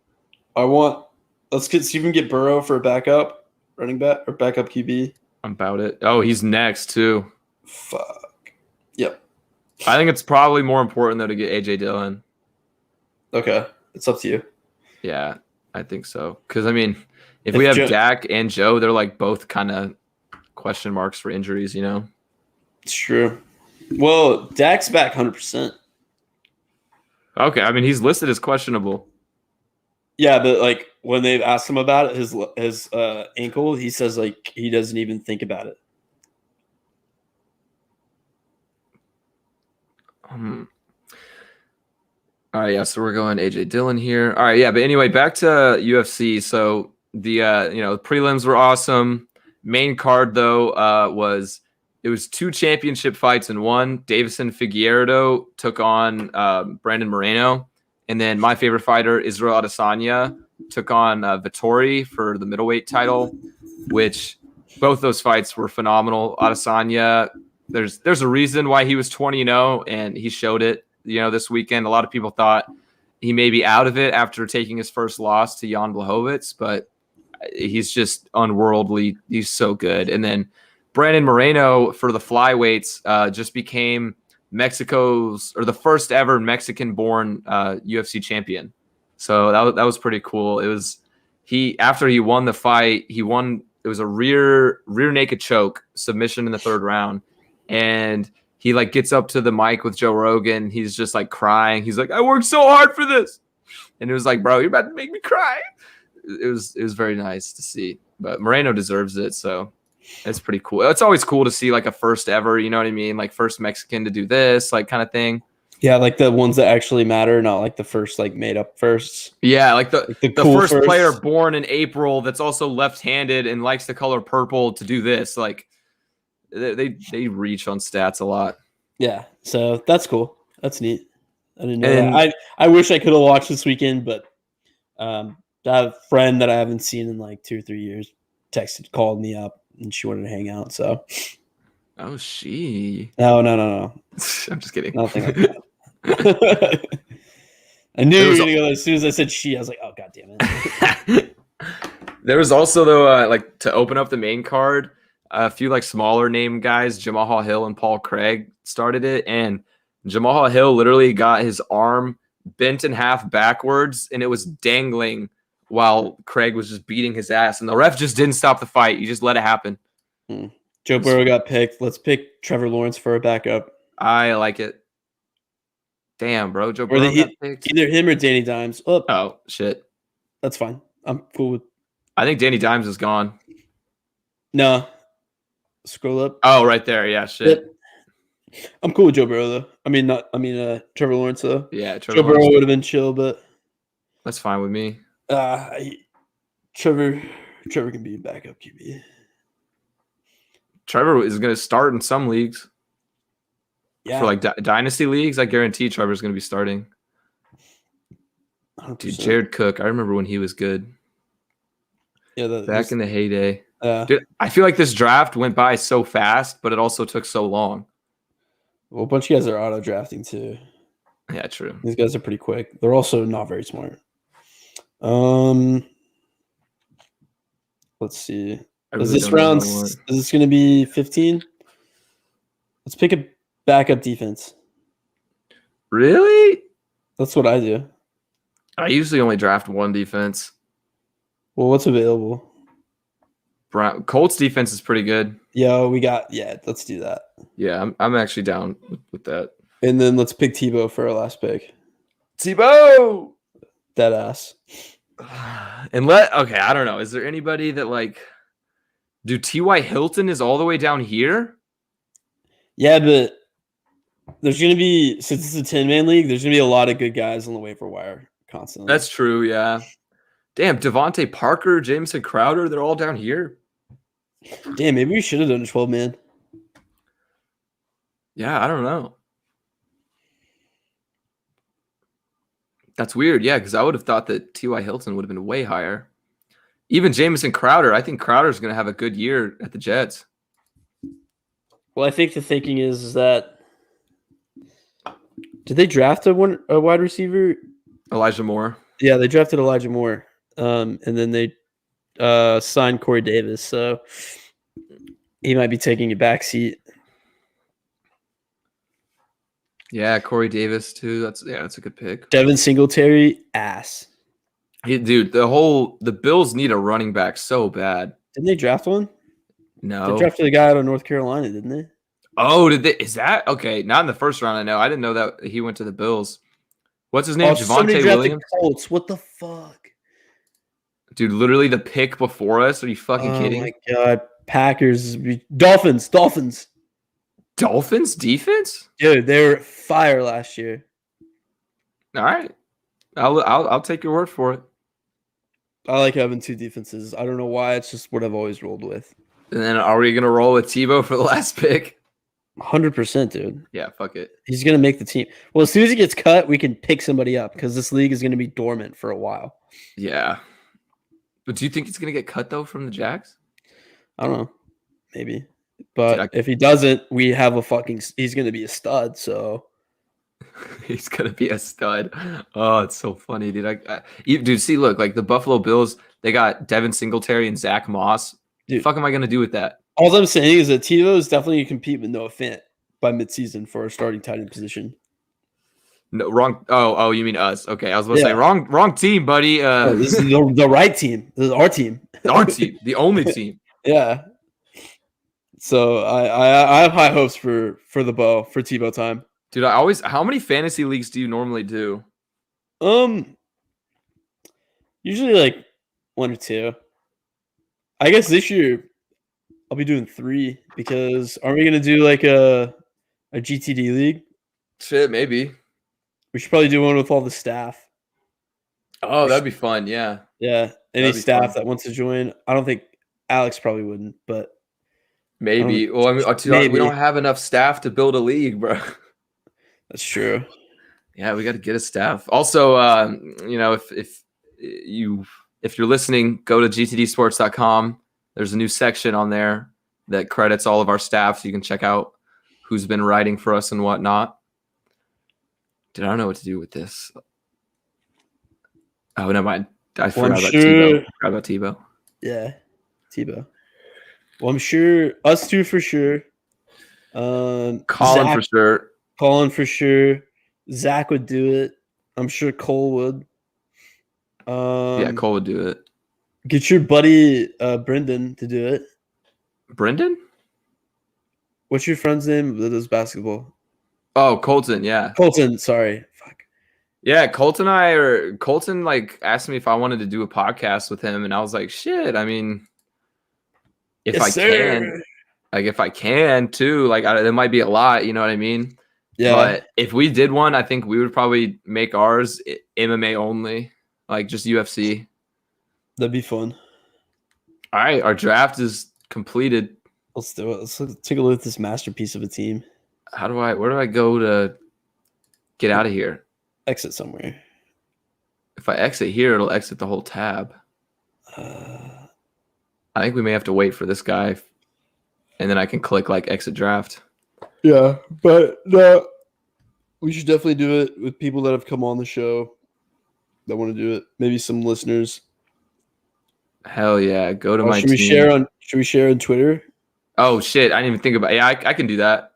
let's see if we can get Burrow for a backup running back or backup QB. I'm about it. Oh, he's next too. Fuck. Yep. I think it's probably more important though to get AJ Dillon. Okay, it's up to you. Yeah, I think so. Because I mean, if we have Dak and Joe, they're like both kind of question marks for injuries. It's true. Well, Dak's back 100%. Okay, I mean he's listed as questionable. Yeah, but like when they've asked him about it, his ankle, he says like he doesn't even think about it. All right, yeah. So we're going AJ Dillon here. All right, yeah. But anyway, back to UFC. So the prelims were awesome. Main card though was it was 2 championship fights in one. Davison Figueiredo took on Brandon Moreno, and then my favorite fighter Israel Adesanya took on Vettori for the middleweight title, which both those fights were phenomenal. Adesanya, there's a reason why he was 20-0, and he showed it. This weekend, a lot of people thought he may be out of it after taking his first loss to Jan Blachowicz, but he's just unworldly. He's so good. And then Brandon Moreno for the flyweights just became the first ever Mexican-born UFC champion. So that was pretty cool. It was after he won the fight, it was a rear naked choke submission in the 3rd round, and he gets up to the mic with Joe Rogan. He's just crying. He's like, I worked so hard for this. And it was like, bro, you're about to make me cry. It was very nice to see. But Moreno deserves it, so it's pretty cool. It's always cool to see a first ever, you know what I mean? First Mexican to do this, kind of thing. Yeah, the ones that actually matter, not the first made up firsts. Yeah, the cool first player born in April that's also left-handed and likes the color purple to do this. They reach on stats a lot. Yeah, so that's cool. That's neat. I didn't know that. I wish I could have watched this weekend, but I have a friend that I haven't seen in 2 or 3 years called me up, and she wanted to hang out. So, oh, she? No. I'm just kidding. Nothing like that. I knew you were gonna go. As soon as I said she, I was like, "Oh, god damn it!" There was also though, to open up the main card, a few smaller name guys, Jamal Hill and Paul Craig started it, and Jamal Hill literally got his arm bent in half backwards, and it was dangling while Craig was just beating his ass, and the ref just didn't stop the fight. He just let it happen. Joe Burrow got picked. Let's pick Trevor Lawrence for a backup. I like it. Damn, bro. Joe Burrow got picked. Either him or Danny Dimes. Oh, shit. That's fine. I'm cool with. I think Danny Dimes is gone. No. Scroll up. Oh, right there. Yeah, shit. I'm cool with Joe Burrow though. Trevor Lawrence though. Yeah, Joe Burrow would have been chill, but that's fine with me. Trevor can be a backup QB. Trevor is going to start in some leagues. Yeah. For dynasty leagues, I guarantee Trevor's going to be starting. 100%. Dude, Jared Cook, I remember when he was good. Yeah, back in the heyday. Dude, I feel like this draft went by so fast, but it also took so long. Well, a bunch of guys are auto drafting too. Yeah, true. These guys are pretty quick. They're also not very smart. Let's see. Is this going to be 15? Let's pick a backup defense. Really? That's what I do. I usually only draft one defense. Well, what's available? Colts defense is pretty good. Let's do that. Yeah, I'm actually down with that. And then let's pick Tebow for our last pick. Tebow! Dead ass. Okay, I don't know. Is there anybody that do T.Y. Hilton is all the way down here? Yeah, but there's going to be, since it's a 10-man league, there's going to be a lot of good guys on the waiver wire constantly. That's true, yeah. Damn, Devontae Parker, Jameson Crowder, they're all down here. Damn, maybe we should have done a 12-man. Yeah, I don't know. That's weird, yeah, because I would have thought that T.Y. Hilton would have been way higher. Even Jameson Crowder, I think Crowder's going to have a good year at the Jets. Well, I think the thinking is that did they draft a wide receiver? Elijah Moore. Yeah, they drafted Elijah Moore, and then they signed Corey Davis, so he might be taking a back seat. Yeah, Corey Davis too. That's a good pick. Devin Singletary, ass. Dude, the Bills need a running back so bad. Didn't they draft one? No. They drafted a guy out of North Carolina, didn't they? Oh, did they? Is that okay? Not in the first round, I know. I didn't know that he went to the Bills. What's his name? Javonte Williams. Colts. What the fuck? Dude, literally the pick before us. Are you fucking kidding? Oh my god. Packers. Dolphins. Dolphins defense? Dude, they were fire last year. All right. I'll take your word for it. I like having two defenses. I don't know why. It's just what I've always rolled with. And then are we gonna roll with Tebow for the last pick? 100%, dude. Yeah, fuck it. He's going to make the team. Well, as soon as he gets cut, we can pick somebody up because this league is going to be dormant for a while. Yeah. But do you think he's gonna get cut though from the Jags? I don't know. Maybe. But Dude, if he doesn't, we have he's going to be a stud. So he's gonna be a stud. Oh, it's so funny, dude. Dude, see, look, like the Buffalo Bills, they got Devin Singletary and Zach Moss. Dude. The fuck am I gonna do with that? all I'm saying is that Tebow is definitely going to compete with Noah Fant by midseason for a starting tight end position. No, wrong. Oh, you mean us? Okay, I was about to Yeah. say wrong team, buddy. This is the right team. This is our team. Our team, the only team. Yeah. So I have high hopes for Tebow time. Dude, how many fantasy leagues do you normally do? Usually like 1 or 2. I guess this year I'll be doing 3 because aren't we gonna do like a GTD league? Shit, maybe. We should probably do one with all the staff. Oh, that'd be fun. Yeah. Yeah. Any That'd be staff fun. that wants to join. I don't think Alex probably wouldn't, but Maybe. Well, I mean, we maybe. don't have enough staff to build a league, bro. That's true. Yeah, we got to get a staff. Also, if you're listening, go to gtdsports.com. There's a new section on there that credits all of our staff, so you can check out who's been writing for us and whatnot. Dude, I don't know what to do with this. Oh, never mind. I forgot about Tebow. Yeah, Tebow. Well, I'm sure us two for sure. Colin Zach, for sure. Colin for sure. Zach would do it. I'm sure Cole would. Yeah, Cole would do it. Get your buddy Brendan to do it. Brendan? What's your friend's name that does basketball? Oh, Colton. Yeah. Colton. Sorry. Fuck. Yeah, Colton like asked me if I wanted to do a podcast with him, and I was like, shit. I mean, if I can too, like there might be a lot, you know what I mean? Yeah. But if we did one, I think we would probably make ours MMA only, like just UFC. That'd be fun. All right, our draft is completed. Let's do it. Let's take a look at this masterpiece of a team. Where do I go to get out of here? Exit somewhere. If I exit here, it'll exit the whole tab. I think we may have to wait for this guy, and then I can click like exit draft. Yeah, but we should definitely do it with people that have come on the show that want to do it. Maybe some listeners. Hell yeah! Go to my should team. Should we share on Twitter? Oh shit! I didn't even think about. Yeah, I can do that.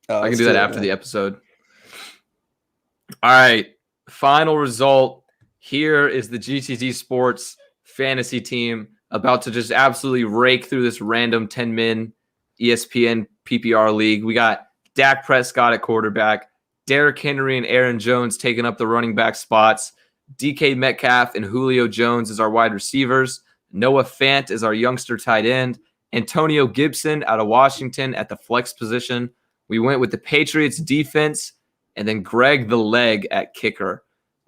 I can do that after the episode. All right. Final result. Here is the GTD Sports fantasy team about to just absolutely rake through this random 10-man ESPN PPR league. We got Dak Prescott at quarterback, Derrick Henry and Aaron Jones taking up the running back spots, DK Metcalf and Julio Jones as our wide receivers, Noah Fant is our youngster tight end, Antonio Gibson out of Washington at the flex position. We went with the Patriots defense and then Greg the Leg at kicker.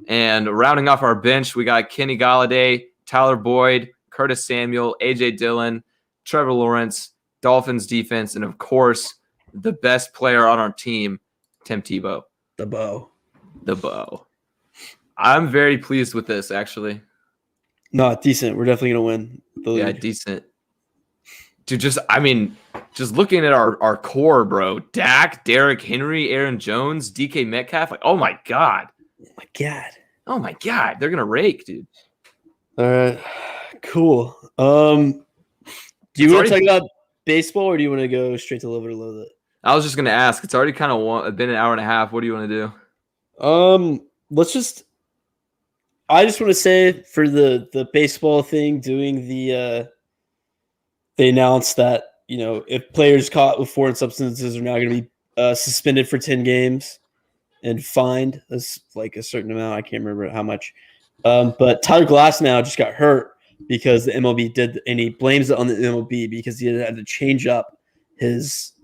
And rounding off our bench, we got Kenny Golladay, Tyler Boyd, Curtis Samuel, A.J. Dillon, Trevor Lawrence, Dolphins defense, and of course, the best player on our team, Tim Tebow. The bow. I'm very pleased with this, actually. No, decent. We're definitely going to win the league. Yeah, decent. Dude, just looking at our core, bro. Dak, Derrick Henry, Aaron Jones, DK Metcalf. Like, oh my God. Oh my God. They're going to rake, dude. All right. Cool. Do you want to talk about baseball or do you want to go straight to Love It or Loathe It? I was just going to ask. It's already kind of been an hour and a half. What do you want to do? I just want to say for the baseball thing, doing they announced that, if players caught with foreign substances are now going to be suspended for 10 games and fined like a certain amount. I can't remember how much. But Tyler Glasnow just got hurt because the MLB did, and he blames it on the MLB because he had to change up his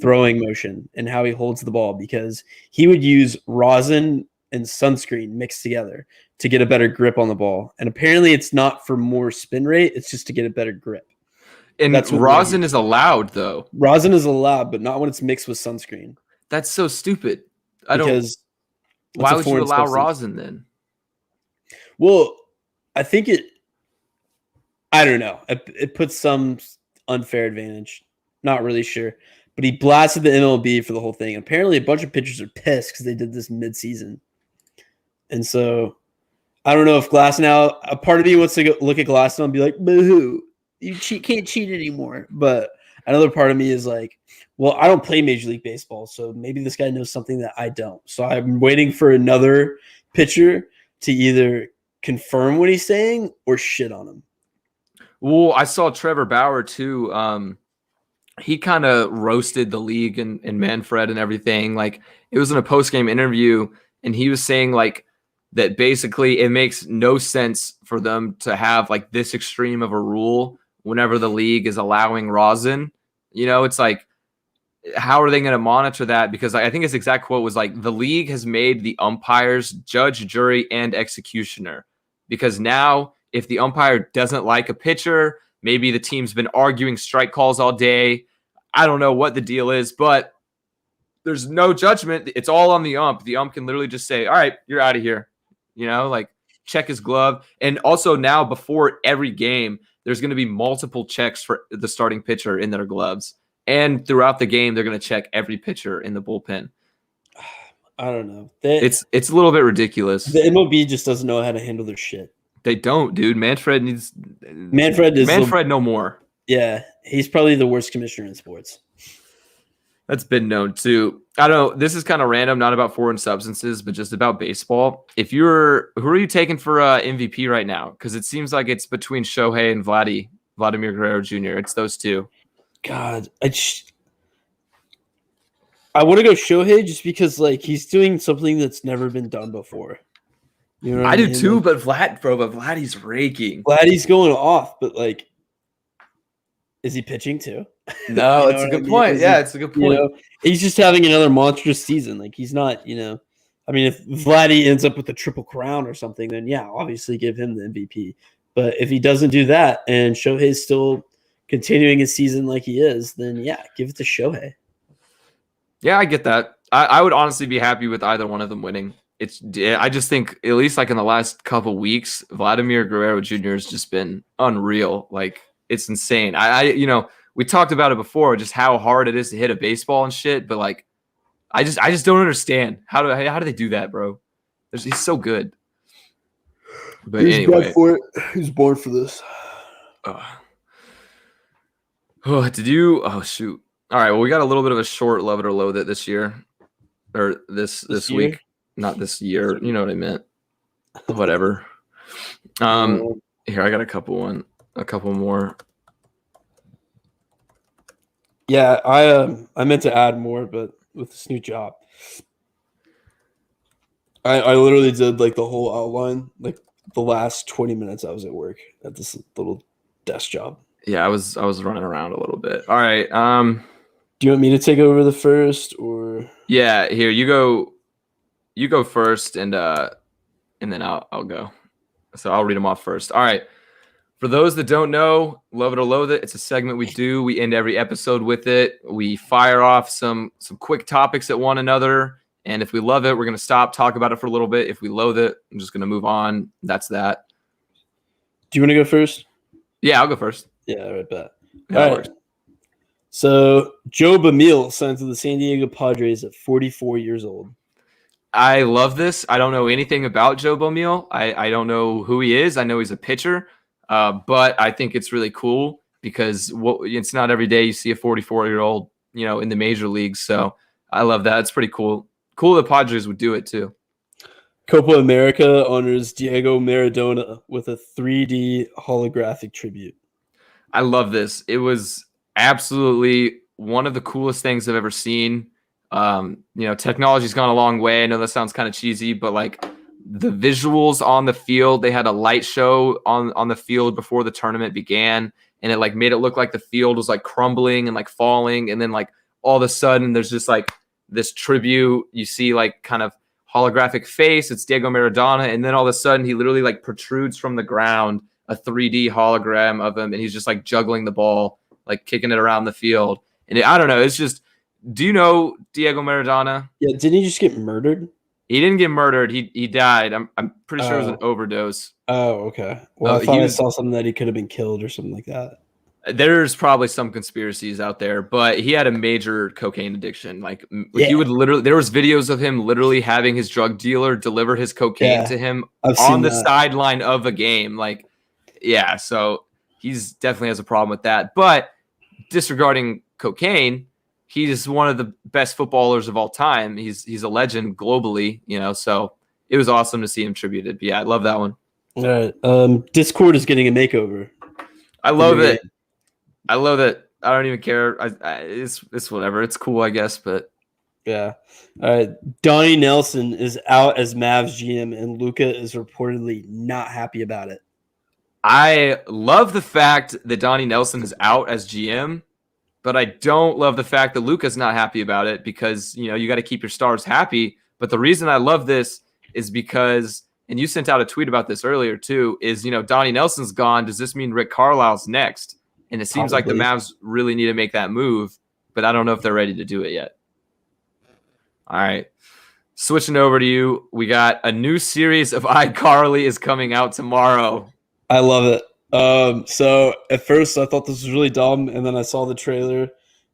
throwing motion and how he holds the ball because he would use rosin and sunscreen mixed together to get a better grip on the ball. And apparently it's not for more spin rate, it's just to get a better grip. And That's what rosin is allowed, though. Rosin is allowed, but not when it's mixed with sunscreen. That's so stupid. Because why would you allow substance. rosin then? Well, I think I don't know. It puts some unfair advantage. Not really sure. But he blasted the MLB for the whole thing. Apparently, a bunch of pitchers are pissed because they did this mid-season. And so, I don't know if Glasnow, a part of me wants to go look at Glasnow and be like, boo-hoo, you can't cheat anymore. But another part of me is like, well, I don't play Major League Baseball, so maybe this guy knows something that I don't. So I'm waiting for another pitcher to either confirm what he's saying or shit on him. Well, I saw Trevor Bauer too. He kind of roasted the league and Manfred and everything. Like, it was in a post-game interview, and he was saying like that basically it makes no sense for them to have like this extreme of a rule whenever the league is allowing rosin. You know, it's like, how are they going to monitor that? Because I think his exact quote was like, the league has made the umpires judge, jury, and executioner. Because now if the umpire doesn't like a pitcher, maybe the team's been arguing strike calls all day. I don't know what the deal is, but there's no judgment. It's all on the ump. The ump can literally just say, all right, you're out of here. You know, like, check his glove. And also now, before every game, there's going to be multiple checks for the starting pitcher in their gloves. And throughout the game, they're going to check every pitcher in the bullpen. I don't know. It's a little bit ridiculous. The MLB just doesn't know how to handle their shit. They don't, dude. Manfred no more. Yeah, he's probably the worst commissioner in sports. That's been known too. I don't know. This is kind of random, not about foreign substances, but just about baseball. Who are you taking for MVP right now? Because it seems like it's between Shohei and Vladimir Guerrero Jr. It's those two. God, I want to go Shohei just because like he's doing something that's never been done before. You know what I do mean? too, but Vladdy's raking. Vladdy's going off, but like, is he pitching too? No, it's a good point. Yeah, it's a good point. You know, he's just having another monstrous season. Like, he's not, you know, I mean, if Vladdy ends up with a triple crown or something, then yeah, obviously give him the MVP. But if he doesn't do that and Shohei's still continuing his season like he is, then yeah, give it to Shohei. Yeah, I get that. I would honestly be happy with either one of them winning. I just think, at least like in the last couple weeks, Vladimir Guerrero Jr. has just been unreal. Like, it's insane. You know, we talked about it before, just how hard it is to hit a baseball and shit. But like, I just don't understand how do they do that, bro? He's so good. But he's anyway, bred for it. He's born for this. Oh shoot! All right, well, we got a little bit of a short love it or loathe it this year, or this week, not this year. You know what I meant? Whatever. Here, I got a couple more. Yeah, I meant to add more, but with this new job, I literally did like the whole outline, like the last 20 minutes I was at work at this little desk job. Yeah, I was running around a little bit. All right. Do you want me to take over the first, or? Yeah, here you go first, and then I'll go. So I'll read them off first. All right. For those that don't know, love it or loathe it, it's a segment we do. We end every episode with it. We fire off some quick topics at one another, and if we love it, we're gonna stop, talk about it for a little bit. If we loathe it, I'm just gonna move on. That's that. Do you want to go first? Yeah, I'll go first. Yeah, I bet. Yeah, all right. So Joe Bamil signed to the San Diego Padres at 44 years old. I love this. I don't know anything about Joe Bamil. I don't know who he is. I know he's a pitcher, but I think it's really cool because it's not every day you see a 44-year-old, you know, in the major leagues. So I love that. It's pretty cool. Cool the Padres would do it too. Copa America honors Diego Maradona with a 3D holographic tribute. I love this. It was absolutely one of the coolest things I've ever seen. You know, technology's gone a long way. I know that sounds kind of cheesy, but like the visuals on the field, they had a light show on the field before the tournament began, and it like made it look like the field was like crumbling and like falling, and then like all of a sudden there's just like this tribute. You see like kind of holographic face. It's Diego Maradona. And then all of a sudden he literally like protrudes from the ground, a 3D hologram of him. And he's just like juggling the ball, like kicking it around the field. And I don't know. It's just, do you know Diego Maradona? Yeah. Didn't he just get murdered? He didn't get murdered. He died. I'm pretty sure it was an overdose. Oh, okay. Well, I thought I saw something that he could have been killed or something like that. There's probably some conspiracies out there, but he had a major cocaine addiction. Like he would literally, there was videos of him literally having his drug dealer deliver his cocaine to him on the sideline of a game. Like, yeah, so he's definitely has a problem with that. But disregarding cocaine, he's one of the best footballers of all time. He's a legend globally, you know, so it was awesome to see him tributed. But yeah, I love that one. All right. Discord is getting a makeover. I love it. I love it. I don't even care. It's whatever. It's cool, I guess, but yeah. All right. Donnie Nelson is out as Mavs GM, and Luka is reportedly not happy about it. I love the fact that Donnie Nelson is out as GM, but I don't love the fact that Luka's not happy about it because, you know, you got to keep your stars happy. But the reason I love this is because, and you sent out a tweet about this earlier too, is, you know, Donnie Nelson's gone. Does this mean Rick Carlisle's next? And it seems like the Mavs really need to make that move, but I don't know if they're ready to do it yet. All right. Switching over to you. We got a new series of iCarly is coming out tomorrow. I love it. So at first I thought this was really dumb, and then I saw the trailer.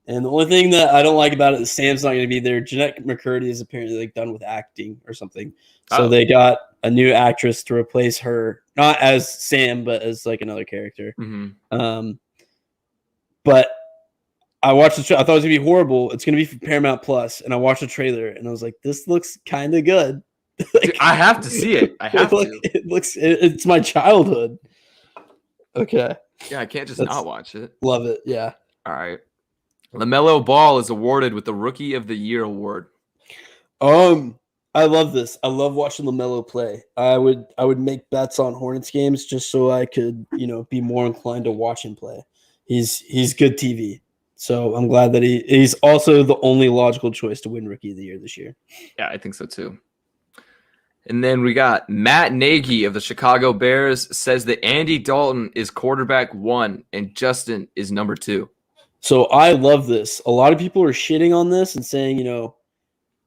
And the only thing that I don't like about it is Sam's not going to be there. Jeanette McCurdy is apparently like done with acting or something. So they got a new actress to replace her, not as Sam, but as like another character. Mm-hmm. But I watched the I thought it was gonna be horrible. It's gonna be for Paramount Plus, and I watched the trailer, and I was like, "This looks kind of good." Like, dude, I have to see it. I have to. It's my childhood. Okay. Yeah, I can't just not watch it. Love it. Yeah. All right. LaMelo Ball is awarded with the Rookie of the Year award. I love this. I love watching LaMelo play. I would make bets on Hornets games just so I could, you know, be more inclined to watch him play. He's good TV. So I'm glad that he's also the only logical choice to win Rookie of the Year this year. Yeah, I think so too. And then we got Matt Nagy of the Chicago Bears says that Andy Dalton is quarterback 1 and Justin is number 2. So I love this. A lot of people are shitting on this and saying, you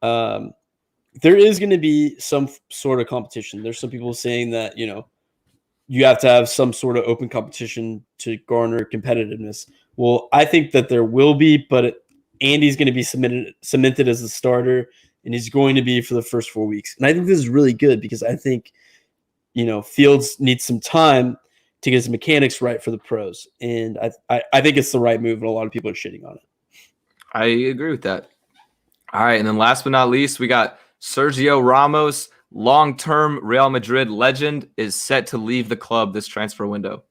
know, there is going to be some sort of competition. There's some people saying that, you know, you have to have some sort of open competition to garner competitiveness. Well, I think that there will be, but Andy's going to be cemented as the starter, and he's going to be for the first 4 weeks. And I think this is really good because I think, you know, Fields needs some time to get his mechanics right for the pros. And I think it's the right move, and a lot of people are shitting on it. I agree with that. All right, and then last but not least, we got Sergio Ramos, long-term Real Madrid legend, is set to leave the club this transfer window.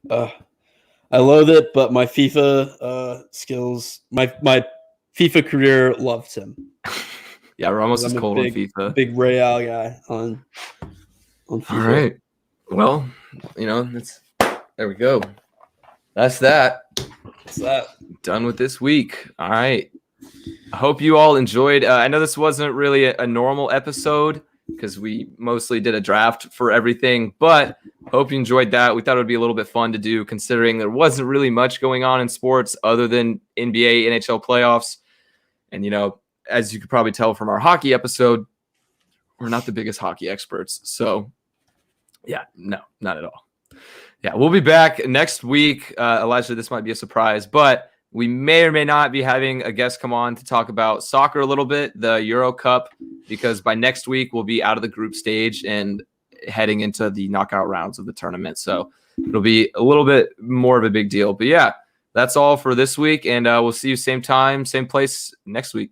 I loathe it, but my FIFA skills, my FIFA career loves him. Yeah, Ramos is cold on FIFA. Big Real guy on FIFA. All right. Well, you know, there we go. That's that. Done with this week. All right. I hope you all enjoyed. I know this wasn't really a normal episode because we mostly did a draft for everything, but hope you enjoyed that. We thought it would be a little bit fun to do considering there wasn't really much going on in sports other than NBA, NHL playoffs. And, you know, as you could probably tell from our hockey episode, we're not the biggest hockey experts. So, yeah, no, not at all. Yeah, we'll be back next week. Elijah, this might be a surprise, but we may or may not be having a guest come on to talk about soccer a little bit, the Euro Cup, because by next week we'll be out of the group stage and heading into the knockout rounds of the tournament. So it'll be a little bit more of a big deal. But yeah, that's all for this week. And we'll see you same time, same place next week.